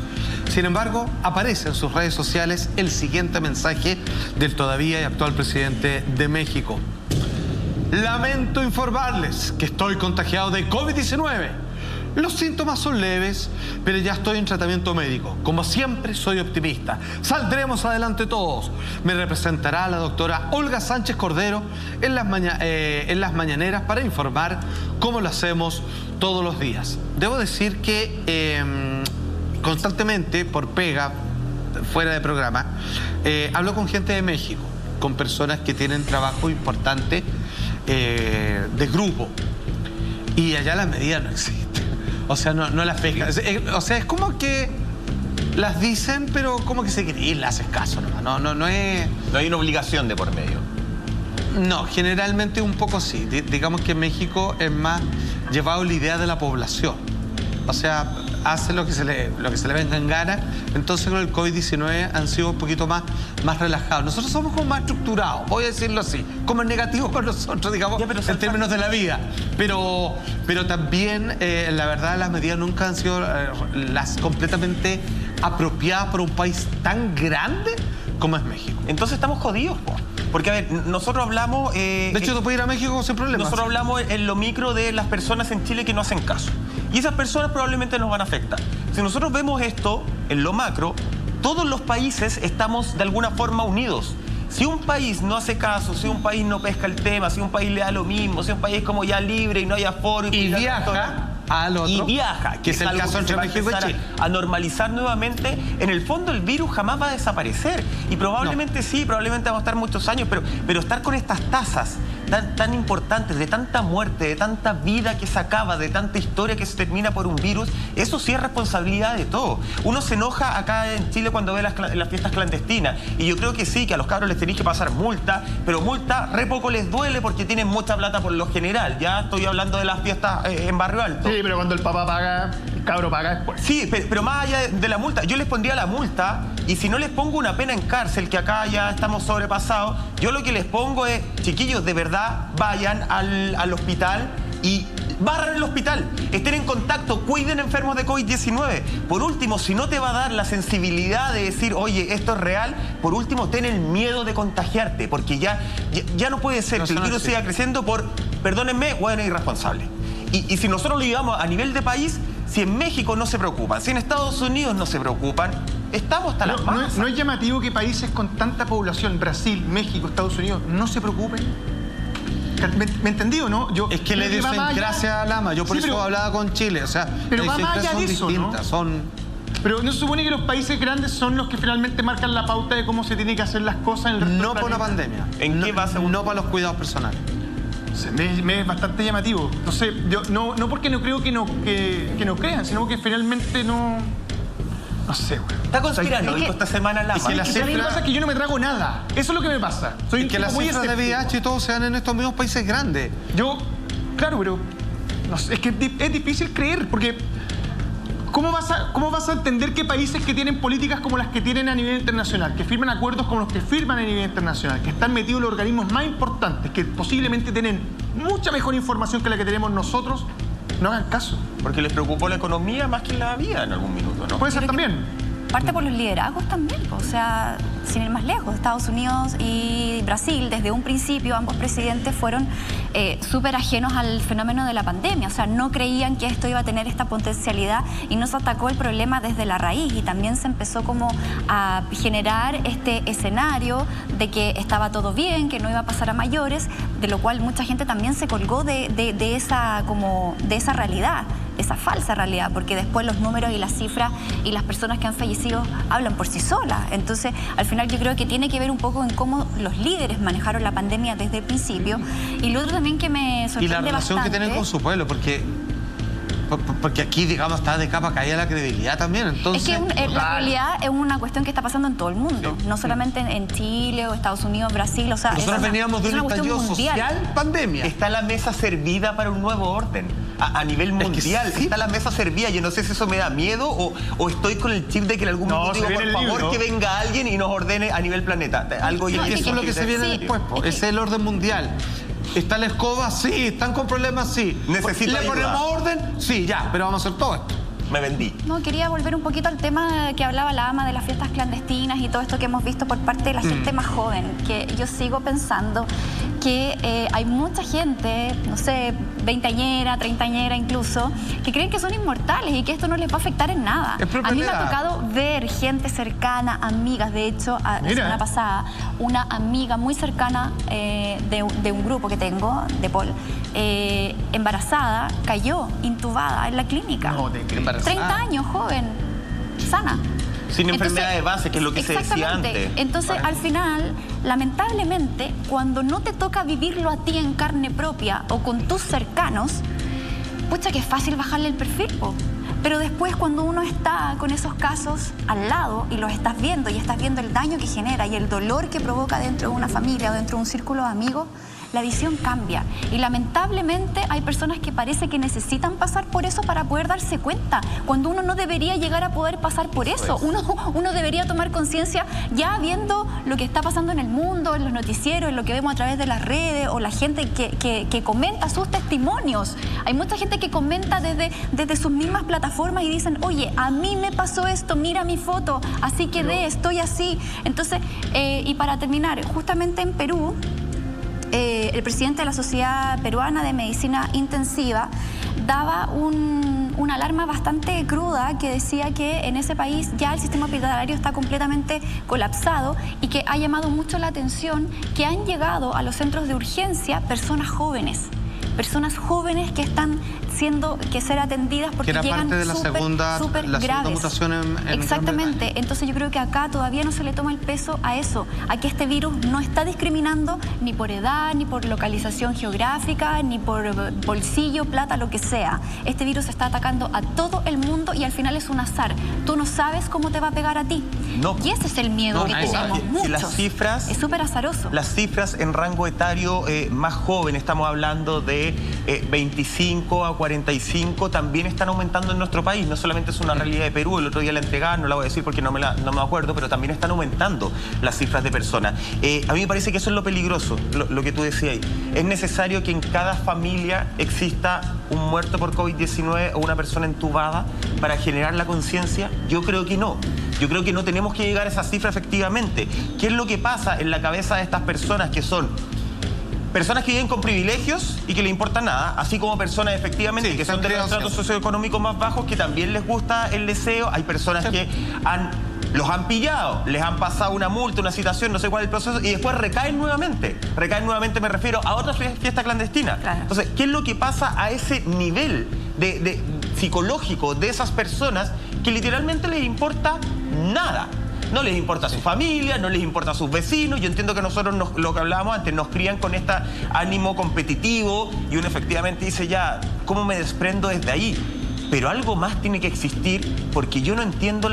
Sin embargo, aparece en sus redes sociales el siguiente mensaje del todavía y actual presidente de México. Lamento informarles que estoy contagiado de COVID-19. Los síntomas son leves, pero ya estoy en tratamiento médico. Como siempre, soy optimista. Saldremos adelante todos. Me representará la doctora Olga Sánchez Cordero en las mañaneras para informar cómo lo hacemos todos los días. Debo decir que constantemente, por pega, fuera de programa, hablo con gente de México, con personas que tienen trabajo importante de grupo. Y allá las medidas no existen. O sea, no las pescan. O sea, es como que las dicen, pero como que se creen, le haces caso nomás. No es... No hay una obligación de por medio. No, generalmente un poco sí. Digamos que en México es más llevado la idea de la población. O sea, hace lo que se le venga en gana. Entonces con el COVID-19 han sido un poquito más relajados. Nosotros somos como más estructurados, voy a decirlo así, como es negativo para nosotros, digamos, en términos de la vida. Pero también, la verdad, las medidas nunca han sido las completamente apropiadas para un país tan grande como es México. Entonces estamos jodidos, po. Porque, a ver, nosotros hablamos... de hecho, tú puedes ir a México sin problemas. Nosotros hablamos en lo micro de las personas en Chile que no hacen caso. Y esas personas probablemente nos van a afectar. Si nosotros vemos esto en lo macro, todos los países estamos de alguna forma unidos. Si un país no hace caso, si un país no pesca el tema, si un país le da lo mismo, si un país es como ya libre y no hay aforo... Y viaja al otro. Y viaja. Que es el caso entre México y Chile. A normalizar nuevamente. En el fondo el virus jamás va a desaparecer. Y probablemente sí, probablemente vamos a estar muchos años, pero estar con estas tasas tan importantes, de tanta muerte, de tanta vida que se acaba, de tanta historia que se termina por un virus, eso sí es responsabilidad de todos. Uno se enoja acá en Chile cuando ve las fiestas clandestinas. Y yo creo que sí, que a los cabros les tenéis que pasar multa, pero multa re poco les duele porque tienen mucha plata por lo general. Ya estoy hablando de las fiestas en Barrio Alto. Sí, pero cuando el papá paga, el cabro paga después. Sí, pero más allá de la multa, yo les pondría la multa y si no les pongo una pena en cárcel, que acá ya estamos sobrepasados, yo lo que les pongo es, chiquillos, de verdad, vayan al hospital y barran el hospital, estén en contacto, cuiden enfermos de COVID-19. Por último, si no te va a dar la sensibilidad de decir, oye, esto es real, por último, ten el miedo de contagiarte, porque ya no puede ser que el virus siga creciendo por, perdónenme, bueno, irresponsable. Y si nosotros lo llevamos a nivel de país, si en México no se preocupan, si en Estados Unidos no se preocupan, estamos hasta las manos. ¿No es llamativo que países con tanta población, Brasil, México, Estados Unidos, no se preocupen? ¿Me entendí o no? Es que la idiosincrasia a Lama, yo por eso hablaba con Chile, o sea, pero las idiosincrasias son distintas, ¿no? Pero ¿no se supone que los países grandes son los que finalmente marcan la pauta de cómo se tienen que hacer las cosas en el resto no por la pandemia. ¿En qué base? No para los cuidados personales. Me es bastante llamativo. No sé, yo no porque no creo que no crean, sino que finalmente no sé, güey. Está conspirando esta semana Lama. Lo que pasa es que yo no me trago nada. Eso es lo que me pasa. Soy que las cifras de VIH y todo se dan en estos mismos países grandes. Claro, pero no sé, es que es difícil creer, porque ¿cómo vas a entender que países que tienen políticas como las que tienen a nivel internacional, que firman acuerdos como los que firman a nivel internacional, que están metidos en los organismos más importantes, que posiblemente tienen mucha mejor información que la que tenemos nosotros, no hagan caso? Porque les preocupó la economía más que la vida en algún minuto, ¿no? Puede ser también. Parte por los liderazgos también, o sea, sin ir más lejos, Estados Unidos y Brasil, desde un principio ambos presidentes fueron súper ajenos al fenómeno de la pandemia, o sea, no creían que esto iba a tener esta potencialidad y no se atacó el problema desde la raíz y también se empezó como a generar este escenario de que estaba todo bien, que no iba a pasar a mayores, de lo cual mucha gente también se colgó de esa realidad, esa falsa realidad, porque después los números y las cifras y las personas que han fallecido hablan por sí solas. Entonces, al final yo creo que tiene que ver un poco en cómo los líderes manejaron la pandemia desde el principio. Y lo otro también que me sorprende bastante... Y la relación que tienen con su pueblo, porque aquí, digamos, está de capa caída la credibilidad también. Entonces, es que la realidad es una cuestión que está pasando en todo el mundo, no solamente en Chile o Estados Unidos, Brasil, o sea... Nosotros veníamos de un estallido social, pandemia. Está la mesa servida para un nuevo orden. a nivel Es que mundial. sí. Está la mesa servida. Yo no sé si eso me da miedo o estoy con el chip de que en algún No, momento se digo, viene por el favor, libro. que venga alguien y nos ordene a nivel planeta. Algo No, Y eso es lo que se viene Sí, después, po. es que- Ese es el orden mundial. ¿Está la escoba? Sí. ¿Están con problemas? Sí. Necesito ¿Le ayuda. ponemos orden? Sí, ya, pero vamos a hacer todo esto. Me vendí. No, quería volver un poquito al tema que hablaba la ama de las fiestas clandestinas y todo esto que hemos visto por parte de la gente más joven, que yo sigo pensando que hay mucha gente, no sé, veinteañera, treintañera incluso, que creen que son inmortales y que esto no les va a afectar en nada. Es propia A mí me ha edad. tocado ver gente cercana, amigas, de hecho, la Mira. semana pasada, una amiga muy cercana de un grupo que tengo, de Paul, embarazada, cayó intubada en la clínica. No te creo. Embarazada. 30 años, joven, sana. Sin enfermedad de base, que es lo que se decía exactamente. antes. Entonces, al final, lamentablemente, cuando no te toca vivirlo a ti en carne propia o con tus cercanos, pucha que es fácil bajarle el perfil, po. Pero después cuando uno está con esos casos al lado y los estás viendo y estás viendo el daño que genera y el dolor que provoca dentro de una familia o dentro de un círculo de amigos, la visión cambia. Y lamentablemente hay personas que parece que necesitan pasar por eso para poder darse cuenta, cuando uno no debería llegar a poder pasar por eso. Uno debería tomar conciencia ya viendo lo que está pasando en el mundo, en los noticieros, en lo que vemos a través de las redes o la gente que comenta sus testimonios. Hay mucha gente que comenta desde sus mismas plataformas y dicen, oye, a mí me pasó esto, mira mi foto, así quedé, estoy así. Entonces, y para terminar, justamente en Perú, el presidente de la Sociedad Peruana de Medicina Intensiva daba una alarma bastante cruda que decía que en ese país ya el sistema hospitalario está completamente colapsado y que ha llamado mucho la atención que han llegado a los centros de urgencia personas jóvenes que están siendo que ser atendidas porque Que era llegan parte de la segunda graves. mutación en Exactamente. Entonces yo creo que acá todavía no se le toma el peso a eso, a que este virus no está discriminando ni por edad, ni por localización geográfica, ni por bolsillo, plata, lo que sea. Este virus está atacando a todo el mundo y al final es un azar. Tú no sabes cómo te va a pegar a ti. No. Y ese es el miedo No, que pues, tenemos si muchos. las cifras- es súper azaroso. Las cifras en rango etario más joven, estamos hablando de 25 a 45, también están aumentando en nuestro país. No solamente es una realidad de Perú, el otro día la entregaban, no la voy a decir porque no me acuerdo, pero también están aumentando las cifras de personas. A mí me parece que eso es lo peligroso, lo que tú decías ahí. Es necesario que en cada familia exista un muerto por COVID-19 o una persona entubada para generar la conciencia. Yo creo que no. Yo creo que no tenemos que llegar a esa cifra efectivamente. ¿Qué es lo que pasa en la cabeza de estas personas que son personas que viven con privilegios y que le importa nada, así como personas efectivamente Sí, que son de los estratos socioeconómicos más bajos que también les gusta el deseo? Hay personas que los han pillado, les han pasado una multa, una citación, no sé cuál es el proceso, y después recaen nuevamente. Recaen nuevamente, me refiero a otra fiesta clandestina. Claro. Entonces, ¿qué es lo que pasa a ese nivel de psicológico de esas personas que literalmente les importa nada? No les importa a su familia, no les importa a sus vecinos. Yo entiendo que nosotros, lo que hablábamos antes, nos crían con este ánimo competitivo y uno efectivamente dice, ya, ¿cómo me desprendo desde ahí? Pero algo más tiene que existir porque yo no entiendo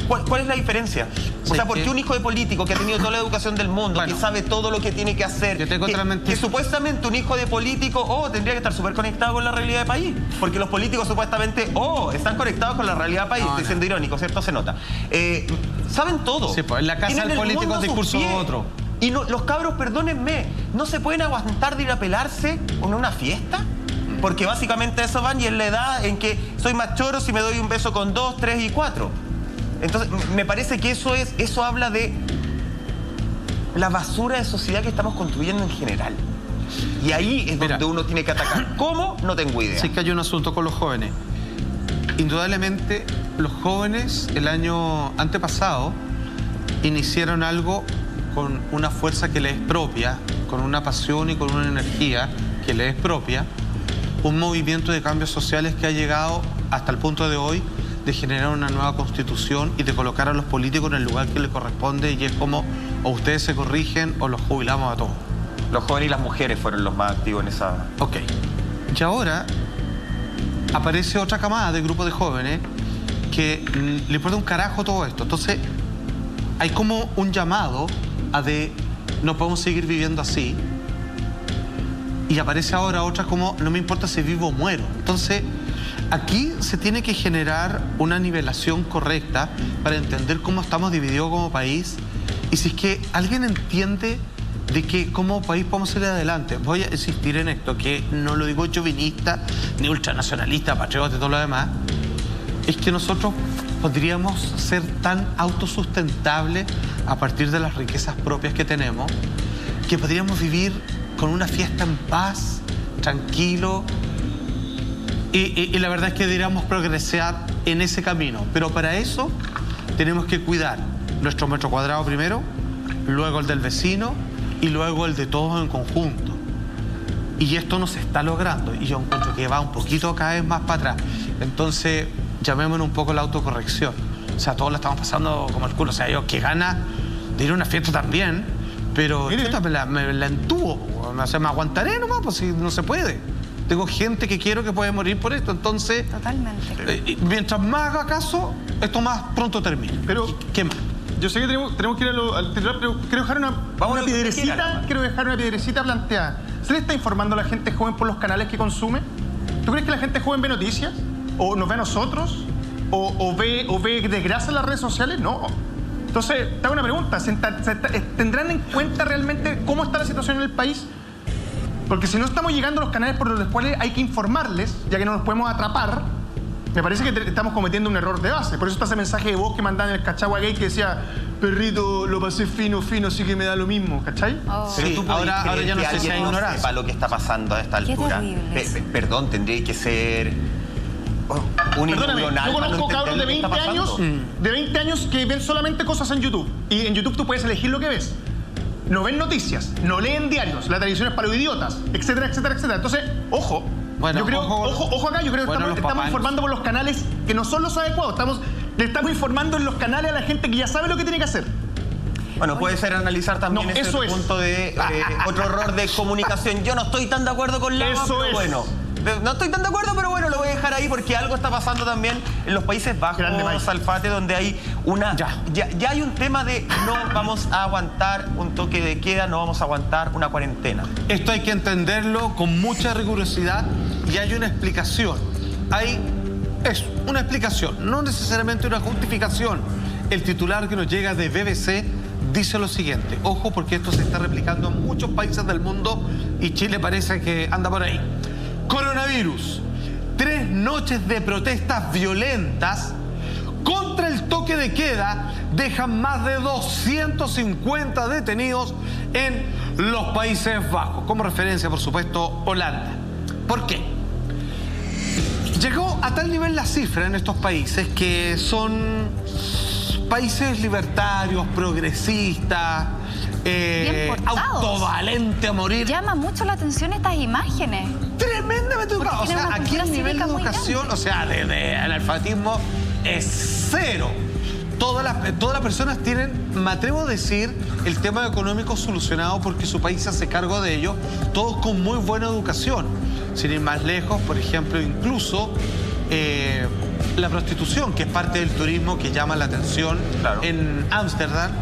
¿cuál es la diferencia? O sea, ¿por qué un hijo de político que ha tenido toda la educación del mundo, Bueno, que sabe todo lo que tiene que hacer, yo tengo otra mentira. que supuestamente un hijo de político, tendría que estar súper conectado con la realidad del país? Porque los políticos supuestamente, están conectados con la realidad del país. Estoy siendo irónico, ¿cierto? Se nota. Saben todo. Sí, pues en la casa Tienen del el político mundo el a sus discurso pies. otro. Y los cabros, perdónenme, ¿no se pueden aguantar de ir a pelarse en una fiesta? Porque básicamente eso van y es la edad en que soy más choro si me doy un beso con 2, 3 y 4. Entonces, me parece que eso habla de la basura de sociedad que estamos construyendo en general. Y ahí es donde uno tiene que atacar. ¿Cómo? No tengo idea. Sí que hay un asunto con los jóvenes. Indudablemente, los jóvenes el año antepasado iniciaron algo con una fuerza que les es propia, con una pasión y con una energía que les es propia, un movimiento de cambios sociales que ha llegado hasta el punto de hoy de generar una nueva constitución y de colocar a los políticos en el lugar que les corresponde, y es como o ustedes se corrigen o los jubilamos a todos. Los jóvenes y las mujeres fueron los más activos en esa... Ok. Y ahora aparece otra camada de grupo de jóvenes que le importa un carajo todo esto. Entonces hay como un llamado a no podemos seguir viviendo así. y aparece ahora otra como no me importa si vivo o muero. Entonces, aquí se tiene que generar una nivelación correcta para entender cómo estamos divididos como país y si es que alguien entiende de que como país podemos salir adelante. Voy a insistir en esto, que no lo digo chauvinista, ni ultranacionalista, patriota y todo lo demás, es que nosotros podríamos ser tan autosustentables a partir de las riquezas propias que tenemos, que podríamos vivir con una fiesta en paz, tranquilo, y la verdad es que deberíamos progresar en ese camino. Pero para eso tenemos que cuidar nuestro metro cuadrado primero, luego el del vecino y luego el de todos en conjunto. Y esto no se está logrando y yo encuentro que va un poquito cada vez más para atrás. Entonces, llamémonos un poco la autocorrección. O sea, todos la estamos pasando como el culo. O sea, yo que gana de ir a una fiesta también, pero yo me la entubo. O sea, me aguantaré nomás, pues si no se puede. Tengo gente que quiero que puede morir por esto, entonces... Totalmente. Mientras más haga caso, esto más pronto termina. Pero, ¿qué más? Yo sé que tenemos que ir al titular, pero quiero dejar una piedrecita planteada. ¿Se le está informando a la gente joven por los canales que consume? ¿Tú crees que la gente joven ve noticias? ¿O nos ve a nosotros? ¿O ve desgracia en las redes sociales? No. Entonces, te hago una pregunta. ¿Tendrán en cuenta realmente cómo está la situación en el país? Porque si no estamos llegando a los canales por los cuales hay que informarles, ya que no nos podemos atrapar, me parece que estamos cometiendo un error de base. Por eso está ese mensaje de voz que mandaban en el Cachagua Gay que decía, perrito, lo pasé fino, así que me da lo mismo, ¿cachai? Oh. Pero Sí, tú ahora ya no sé si hay ignorancia. sepa lo que está pasando a esta altura. Perdón, tendría que ser un Perdóname, neuronal yo para no conozco cabros de entender lo 20 que está años, pasando. de 20 años que ven solamente cosas en YouTube. Y en YouTube tú puedes elegir lo que ves. No ven noticias, no leen diarios, la televisión es para los idiotas, etcétera, etcétera, etcétera. Entonces, ojo. Bueno, yo creo, ojo acá, yo creo que estamos informando por los canales que no son los adecuados. Le estamos informando en los canales a la gente que ya sabe lo que tiene que hacer. Bueno, puede ser analizar también No, ese eso es. punto de otro error de comunicación. Yo no estoy tan de acuerdo con Lama, Eso pero es. bueno. No estoy tan de acuerdo, pero bueno, lo voy a dejar ahí porque algo está pasando también en los Países Bajos, Grande, Mike. Salfate, donde hay una... Ya hay un tema de no vamos a aguantar un toque de queda, no vamos a aguantar una cuarentena. Esto hay que entenderlo con mucha rigurosidad y hay una explicación. Es una explicación, no necesariamente una justificación. El titular que nos llega de BBC dice lo siguiente. Ojo, porque esto se está replicando en muchos países del mundo y Chile parece que anda por ahí. Coronavirus. 3 noches de protestas violentas contra el toque de queda dejan más de 250 detenidos en los Países Bajos. Como referencia, por supuesto, Holanda. ¿Por qué? Llegó a tal nivel la cifra en estos países que son países libertarios, progresistas, autovalente a morir. Llama mucho la atención estas imágenes. Tremendamente educado. O tiene sea, una aquí cultura el nivel de cívica muy educación, grande. o sea, de analfabetismo es cero. Todas las personas tienen, me atrevo a decir, el tema económico solucionado porque su país se hace cargo de ello, todos con muy buena educación. Sin ir más lejos, por ejemplo, incluso la prostitución, que es parte del turismo que llama la atención. Claro. En Ámsterdam.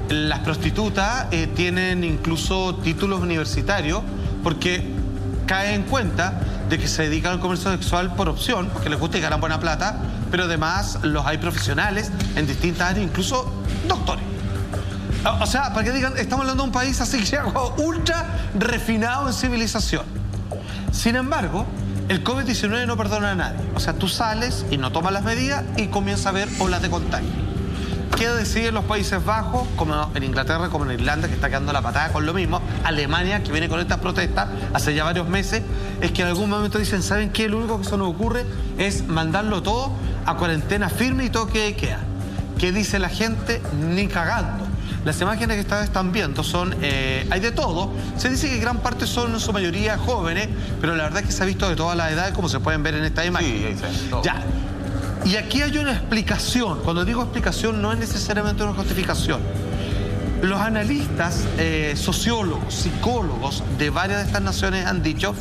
Las prostitutas tienen incluso títulos universitarios porque cae en cuenta de que se dedican al comercio sexual por opción, porque les gusta y ganan buena plata, pero además los hay profesionales en distintas áreas, incluso doctores. O sea, para que digan, estamos hablando de un país así que ultra refinado en civilización. Sin embargo, el COVID-19 no perdona a nadie. O sea, tú sales y no tomas las medidas y comienzas a ver olas de contagio. ¿Qué deciden los Países Bajos, como en Inglaterra, como en Irlanda, que está quedando la patada con lo mismo? Alemania, que viene con estas protestas hace ya varios meses, es que en algún momento dicen, ¿saben qué? Lo único que se nos ocurre es mandarlo todo a cuarentena firme y toque de queda. ¿Qué dice la gente? Ni cagando. Las imágenes que esta vez están viendo son, hay de todo. Se dice que gran parte son en su mayoría jóvenes, pero la verdad es que se ha visto de todas las edades, como se pueden ver en esta imagen. Sí, ahí se ve todo. Ya. Y aquí hay una explicación. Cuando digo explicación, no es necesariamente una justificación. Los analistas, sociólogos, psicólogos de varias de estas naciones han dicho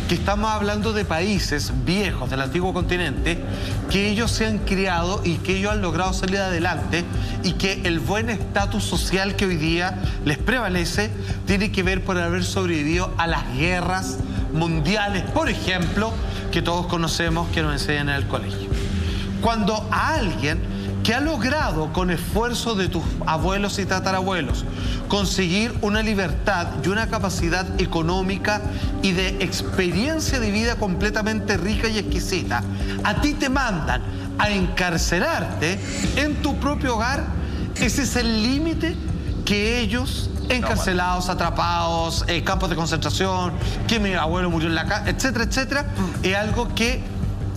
que estamos hablando de países viejos del antiguo continente, que ellos se han criado y que ellos han logrado salir adelante y que el buen estatus social que hoy día les prevalece tiene que ver por haber sobrevivido a las guerras, mundiales, por ejemplo, que todos conocemos, que nos enseñan en el colegio. Cuando a alguien que ha logrado con esfuerzo de tus abuelos y tatarabuelos conseguir una libertad y una capacidad económica y de experiencia de vida completamente rica y exquisita, a ti te mandan a encarcelarte en tu propio hogar, ese es el límite que ellos, encarcelados, atrapados, campos de concentración, que mi abuelo murió en la casa, etcétera, etcétera, es algo que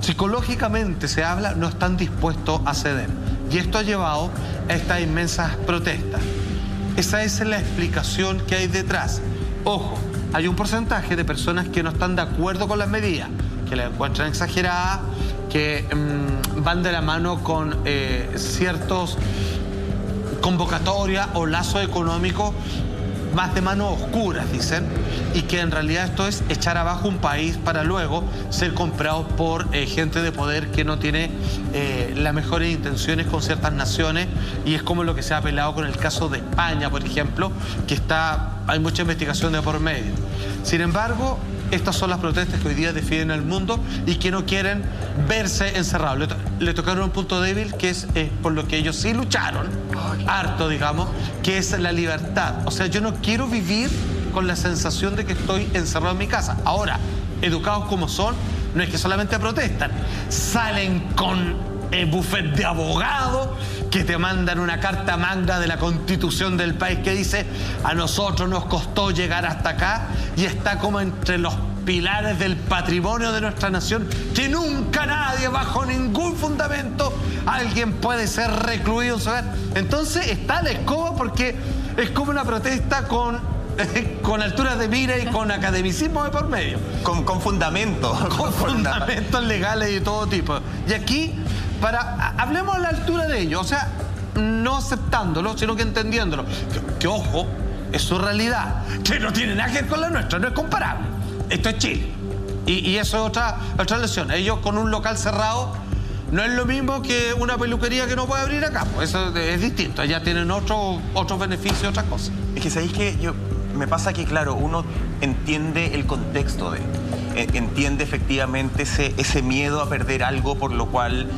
psicológicamente se habla, no están dispuestos a ceder. Y esto ha llevado a estas inmensas protestas. Esa es la explicación que hay detrás. Ojo, hay un porcentaje de personas que no están de acuerdo con las medidas, que las encuentran exageradas, que van de la mano con ciertos convocatorias o lazos económicos más de manos oscuras, dicen, y que en realidad esto es echar abajo un país para luego ser comprado por gente de poder que no tiene las mejores intenciones con ciertas naciones, y es como lo que se ha apelado con el caso de España, por ejemplo, que hay mucha investigación de por medio. Sin embargo, estas son las protestas que hoy día defienden al mundo y que no quieren verse encerrados. Le tocaron un punto débil que es por lo que ellos sí lucharon, harto, digamos, que es la libertad. O sea, yo no quiero vivir con la sensación de que estoy encerrado en mi casa. Ahora, educados como son, no es que solamente protestan, salen con buffet de abogados que te mandan una carta manga de la Constitución del país que dice: a nosotros nos costó llegar hasta acá, y está como entre los pilares del patrimonio de nuestra nación, que nunca nadie, bajo ningún fundamento, alguien puede ser recluido en su hogar. Entonces está la escoba, porque es como una protesta con alturas de mira y con academicismo de por medio. Con fundamento. Con fundamentos legales y de todo tipo. Y aquí, hablemos a la altura de ello, o sea, no aceptándolo, sino que entendiéndolo. Que ojo, es su realidad, que no tiene nada que ver con la nuestra, no es comparable. Esto es Chile. Y eso es otra lección. Ellos con un local cerrado no es lo mismo que una peluquería que no puede abrir acá. Pues eso es distinto. Allá tienen otros beneficios, otras cosas. Es que sabéis que me pasa que, claro, uno entiende el contexto entiende efectivamente ese miedo a perder algo por lo cual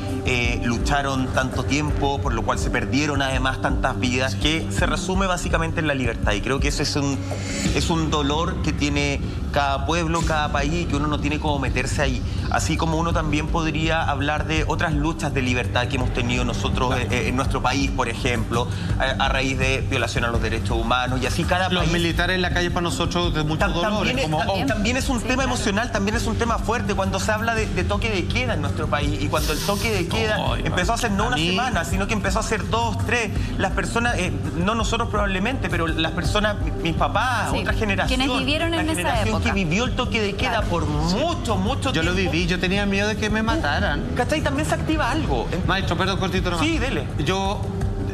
lucharon tanto tiempo, por lo cual se perdieron además tantas vidas, que se resume básicamente en la libertad. Y creo que eso es un dolor que tiene cada pueblo, cada país, que uno no tiene cómo meterse ahí. Así como uno también podría hablar de otras luchas de libertad que hemos tenido nosotros en nuestro país, por ejemplo, a raíz de violación a los derechos humanos, y así cada país. Los militares en la calle para nosotros de muchos dolores. También es un tema emocional, también es un tema fuerte cuando se habla de toque de queda en nuestro país, y cuando el toque de queda empezó a ser no una semana, sino que empezó a ser 2, 3. Las personas, no nosotros probablemente, pero las personas, mis papás, otra generación. Quienes vivieron en esa época. Que vivió el toque de queda por mucho tiempo. Yo lo viví, yo tenía miedo de que me mataran. ¿Cachai? También se activa algo. Maestro, perdón, cortito nomás. Sí, dele. Yo,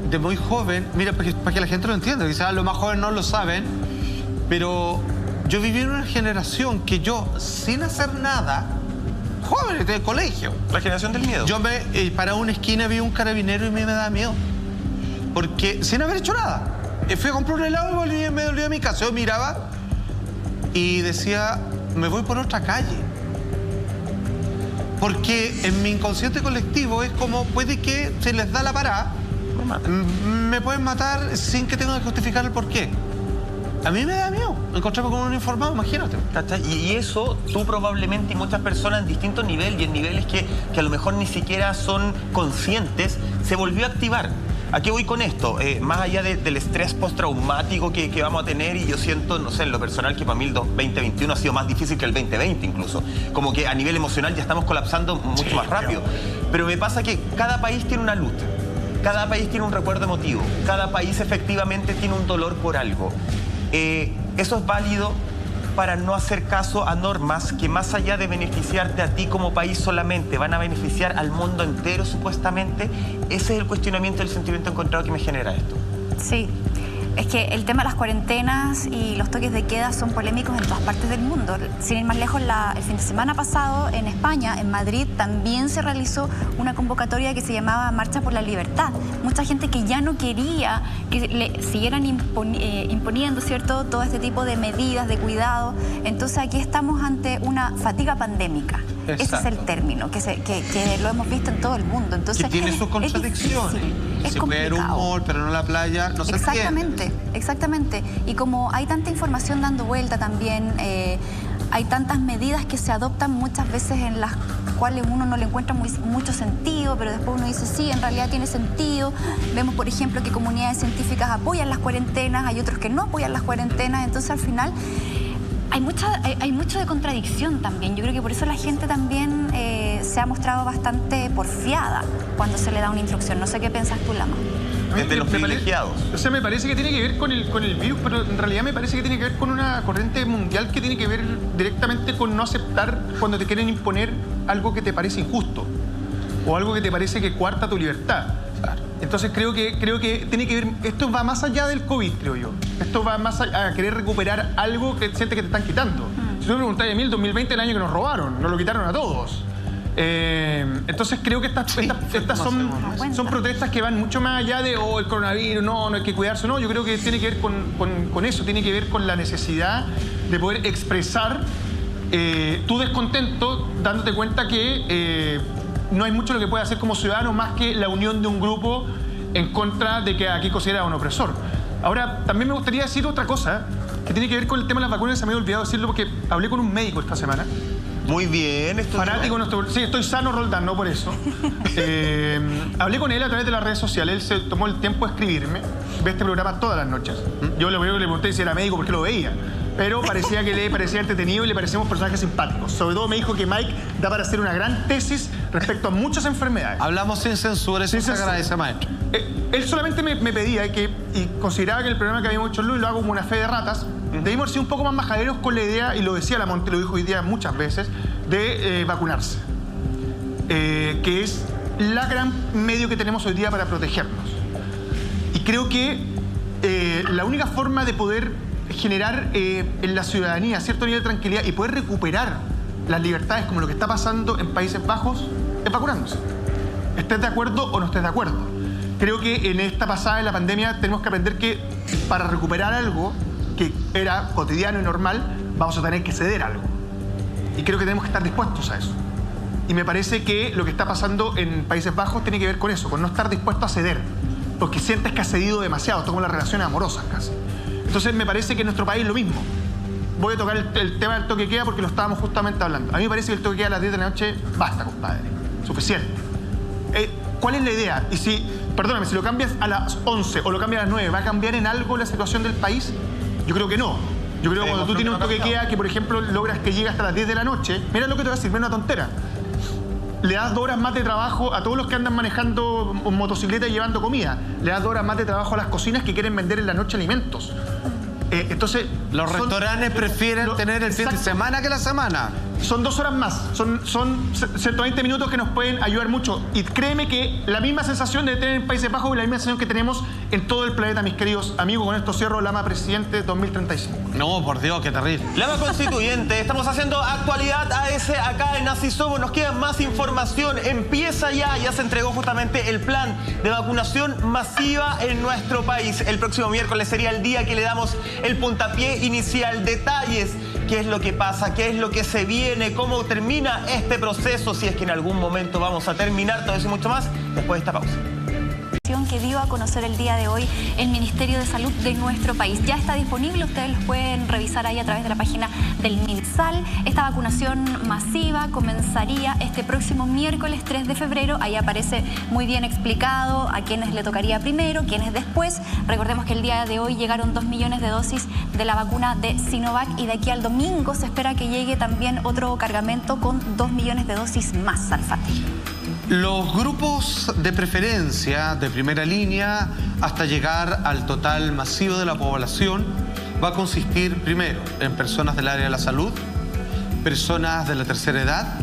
de muy joven, mira, para que la gente lo entienda, quizás los más jóvenes no lo saben, pero yo viví en una generación que yo, sin hacer nada, jóvenes de colegio. La generación del miedo. Yo me paraba una esquina, vi un carabinero y me daba miedo. Porque sin haber hecho nada. Fui a comprar un helado y me volví a mi casa. Yo miraba y decía, me voy por otra calle. Porque en mi inconsciente colectivo es como, puede que se les da la parada, me pueden matar sin que tenga que justificar el porqué. A mí me da miedo encontrarme con un uniformado, imagínate. ¿Cachai? Y eso tú probablemente y muchas personas en distintos niveles, y en niveles que a lo mejor ni siquiera son conscientes, se volvió a activar. ¿A qué voy con esto? Más allá del estrés postraumático que vamos a tener, y yo siento, no sé, en lo personal, que para mí el 2021 ha sido más difícil que el 2020 incluso. Como que a nivel emocional ya estamos colapsando mucho más rápido. Pero me pasa que cada país tiene una lucha, cada país tiene un recuerdo emotivo, cada país efectivamente tiene un dolor por algo. Eso es válido para no hacer caso a normas que, más allá de beneficiarte a ti como país solamente, van a beneficiar al mundo entero supuestamente. Ese es el cuestionamiento, el sentimiento encontrado que me genera esto. Sí. Es que el tema de las cuarentenas y los toques de queda son polémicos en todas partes del mundo. Sin ir más lejos, el fin de semana pasado en España, en Madrid, también se realizó una convocatoria que se llamaba Marcha por la Libertad. Mucha gente que ya no quería que le siguieran imponiendo, ¿cierto?, todo este tipo de medidas de cuidado. Entonces aquí estamos ante una fatiga pandémica. Exacto. Ese es el término, que lo hemos visto en todo el mundo. Entonces, que tiene sus contradicciones. Es se puede ir a un mall, pero no a la playa, no se entiende. Exactamente. Y como hay tanta información dando vuelta también, hay tantas medidas que se adoptan muchas veces en las cuales uno no le encuentra mucho sentido, pero después uno dice, sí, en realidad tiene sentido. Vemos, por ejemplo, que comunidades científicas apoyan las cuarentenas, hay otros que no apoyan las cuarentenas, entonces al final hay mucho de contradicción también. Yo creo que por eso la gente también se ha mostrado bastante porfiada cuando se le da una instrucción. No sé qué piensas tú, Lama. Desde los privilegiados. O sea, me parece que tiene que ver con el virus, pero en realidad me parece que tiene que ver con una corriente mundial que tiene que ver directamente con no aceptar cuando te quieren imponer algo que te parece injusto o algo que te parece que coarta tu libertad. Claro. Entonces creo que tiene que ver, esto va más allá del COVID, creo yo. Esto va más a querer recuperar algo que sientes que te están quitando. Si tú me preguntas, a mí, el 2020 es el año que nos robaron, nos lo quitaron a todos. Entonces creo que estas son protestas que van mucho más allá de el coronavirus, no hay que cuidarse, no. Yo creo que tiene que ver con eso, tiene que ver con la necesidad de poder expresar tu descontento, dándote cuenta que no hay mucho lo que puede hacer como ciudadano más que la unión de un grupo en contra de que aquí considera un opresor. Ahora, también me gustaría decir otra cosa que tiene que ver con el tema de las vacunas. Se me había olvidado decirlo porque hablé con un médico esta semana. Muy bien. Fanático nuestro... Sí, estoy sano, Roldán, no por eso. Hablé con él a través de las redes sociales. Él se tomó el tiempo de escribirme. Ve este programa todas las noches. Yo lo primero que le pregunté si era médico porque lo veía. Pero parecía que le parecía entretenido y le parecíamos personajes simpáticos. Sobre todo me dijo que Mike da para hacer una gran tesis respecto a muchas enfermedades. Hablamos sin censura, eso se agradece, maestro. Él solamente me pedía y consideraba que el programa que habíamos hecho en Luz, lo hago como una fe de ratas, debimos haber sido un poco más majaderos con la idea, y lo decía Lamonte, lo dijo hoy día muchas veces, de vacunarse. Que es la gran medio que tenemos hoy día para protegernos. Y creo que la única forma de poder generar en la ciudadanía cierto nivel de tranquilidad y poder recuperar las libertades como lo que está pasando en Países Bajos es vacunándose. Estés de acuerdo o no estés de acuerdo. Creo que en esta pasada de la pandemia tenemos que aprender que para recuperar algo que era cotidiano y normal, vamos a tener que ceder algo. Y creo que tenemos que estar dispuestos a eso. Y me parece que lo que está pasando en Países Bajos tiene que ver con eso, con no estar dispuesto a ceder, porque sientes que has cedido demasiado, como las relaciones amorosas casi. Entonces me parece que en nuestro país lo mismo. Voy a tocar el tema del toque de queda porque lo estábamos justamente hablando. A mí me parece que el toque de queda a las 10 de la noche basta, compadre. Suficiente. ¿Cuál es la idea? Y si, perdóname, si lo cambias a las 11 o lo cambias a las 9, ¿va a cambiar en algo la situación del país? Yo creo que no. Yo creo que cuando tú tienes un toque de queda que, por ejemplo, logras que llegue hasta las 10 de la noche, mira lo que te voy a decir, mira una tontera. Le das 2 horas más de trabajo a todos los que andan manejando motocicleta y llevando comida. Le das 2 horas más de trabajo a las cocinas que quieren vender en la noche alimentos. Entonces... Los restaurantes prefieren tener el fin de semana que la semana. Son 2 horas más. Son 120 minutos que nos pueden ayudar mucho. Y créeme que la misma sensación de tener en Países Bajos es la misma sensación que tenemos en todo el planeta, mis queridos amigos. Con esto cierro Lama Presidente 2035. No, por Dios, qué terrible. Lama Constituyente, estamos haciendo actualidad AS acá en Así Somos. Nos queda más información. Empieza ya se entregó justamente el plan de vacunación masiva en nuestro país. El próximo miércoles sería el día que le damos el puntapié inicial. Detalles, qué es lo que pasa, qué es lo que se viene, cómo termina este proceso, si es que en algún momento vamos a terminar, todo eso y mucho más después de esta pausa. Que dio a conocer el día de hoy el Ministerio de Salud de nuestro país. Ya está disponible, ustedes los pueden revisar ahí a través de la página del MinSal. Esta vacunación masiva comenzaría este próximo miércoles 3 de febrero. Ahí aparece muy bien explicado a quienes le tocaría primero, quienes después. Recordemos que el día de hoy llegaron 2 millones de dosis de la vacuna de Sinovac y de aquí al domingo se espera que llegue también otro cargamento con 2 millones de dosis más, Alfati. Los grupos de preferencia de primera línea hasta llegar al total masivo de la población va a consistir primero en personas del área de la salud, personas de la tercera edad,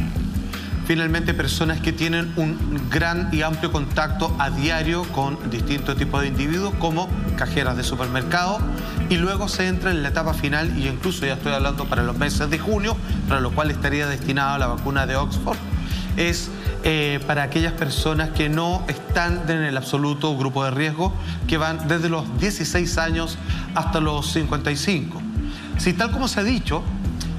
finalmente personas que tienen un gran y amplio contacto a diario con distintos tipos de individuos, como cajeras de supermercado, y luego se entra en la etapa final, y incluso ya estoy hablando para los meses de junio, para lo cual estaría destinada la vacuna de Oxford, es para aquellas personas que no están en el absoluto grupo de riesgo, que van desde los 16 años hasta los 55. Si tal como se ha dicho,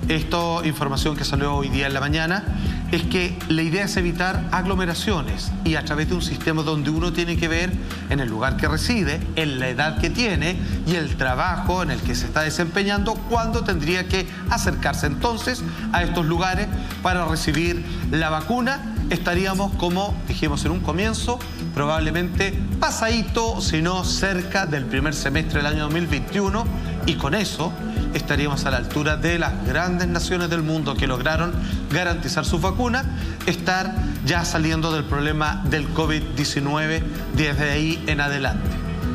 esta información que salió hoy día en la mañana, es que la idea es evitar aglomeraciones y a través de un sistema donde uno tiene que ver en el lugar que reside, en la edad que tiene y el trabajo en el que se está desempeñando, cuándo tendría que acercarse entonces a estos lugares para recibir la vacuna. Estaríamos, como dijimos en un comienzo, probablemente pasadito, si no cerca del primer semestre del año 2021, y con eso estaríamos a la altura de las grandes naciones del mundo que lograron garantizar su vacuna, estar ya saliendo del problema del COVID-19 desde ahí en adelante.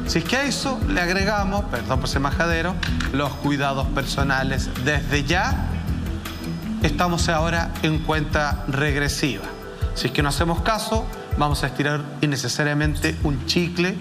Si es que a eso le agregamos, perdón por ser majadero, los cuidados personales desde ya, estamos ahora en cuenta regresiva. Si es que no hacemos caso, vamos a estirar innecesariamente un chicle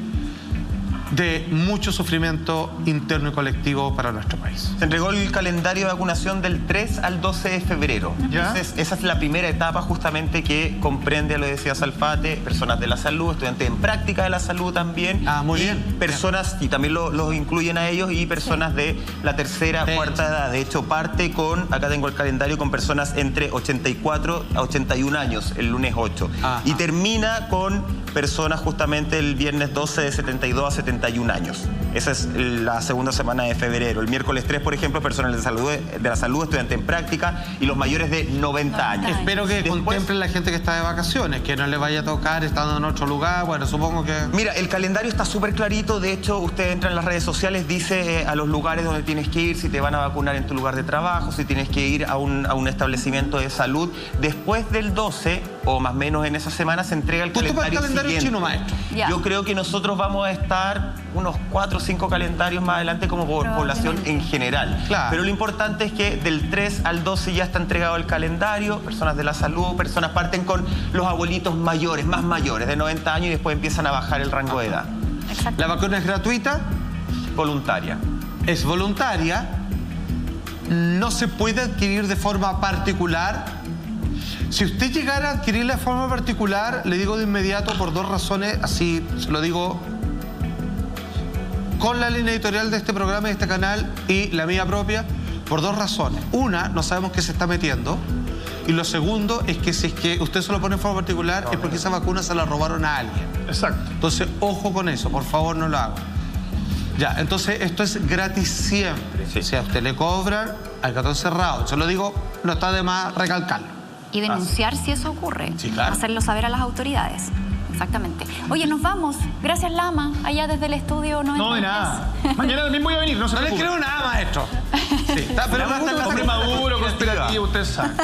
de mucho sufrimiento interno y colectivo para nuestro país. Se entregó el calendario de vacunación del 3 al 12 de febrero. ¿Ya? Entonces, esa es la primera etapa justamente que comprende, lo decía Salfate, personas de la salud, estudiantes en práctica de la salud también. Ah, muy y bien. Personas, y también los incluyen a ellos, y personas de la tercera, cuarta edad. De hecho, parte con, acá tengo el calendario, con personas entre 84 a 81 años, el lunes 8. Ajá. Y termina con personas justamente el viernes 12 de 72 a 71 años. Esa es la segunda semana de febrero. El miércoles 3, por ejemplo, personas de la salud, estudiantes en práctica y los mayores de 90 años. Espero que contemplen la gente que está de vacaciones, que no le vaya a tocar estando en otro lugar. Bueno, supongo que... Mira, el calendario está súper clarito. De hecho, usted entra en las redes sociales, dice a los lugares donde tienes que ir, si te van a vacunar en tu lugar de trabajo, si tienes que ir a un establecimiento de salud. Después del 12, o más o menos en esa semana, se entrega el calendario siguiente. Chino, maestro. Ya. Yo creo que nosotros vamos a estar unos 4 o 5 calendarios más adelante como población en general. Claro. Pero lo importante es que del 3 al 12 ya está entregado el calendario, personas de la salud, personas parten con los abuelitos mayores, más mayores, de 90 años, y después empiezan a bajar el rango de edad. Exacto. La vacuna es gratuita, Voluntaria. es voluntaria, no se puede adquirir de forma particular. Si usted llegara a adquirirla de forma particular, le digo de inmediato por dos razones, así se lo digo con la línea editorial de este programa y de este canal y la mía propia, por dos razones. Una, no sabemos qué se está metiendo. Y lo segundo es que si es que usted se lo pone en forma particular, es porque esa vacuna se la robaron a alguien. Exacto. Entonces, ojo con eso, por favor no lo haga. Ya, entonces esto es gratis siempre. Sí. Si a usted le cobran, al cartón cerrado. Se lo digo, no está de más recalcarlo. Y denunciar si eso ocurre. Sí, claro. Hacerlo saber a las autoridades. Exactamente. Oye, nos vamos. Gracias, Lama, allá desde el estudio 93. No, de nada. Mañana también voy a venir, no se No le preocupe. creo nada, maestro. Sí, está, pero me gusta Hombre maduro, conspirativo, usted sabe.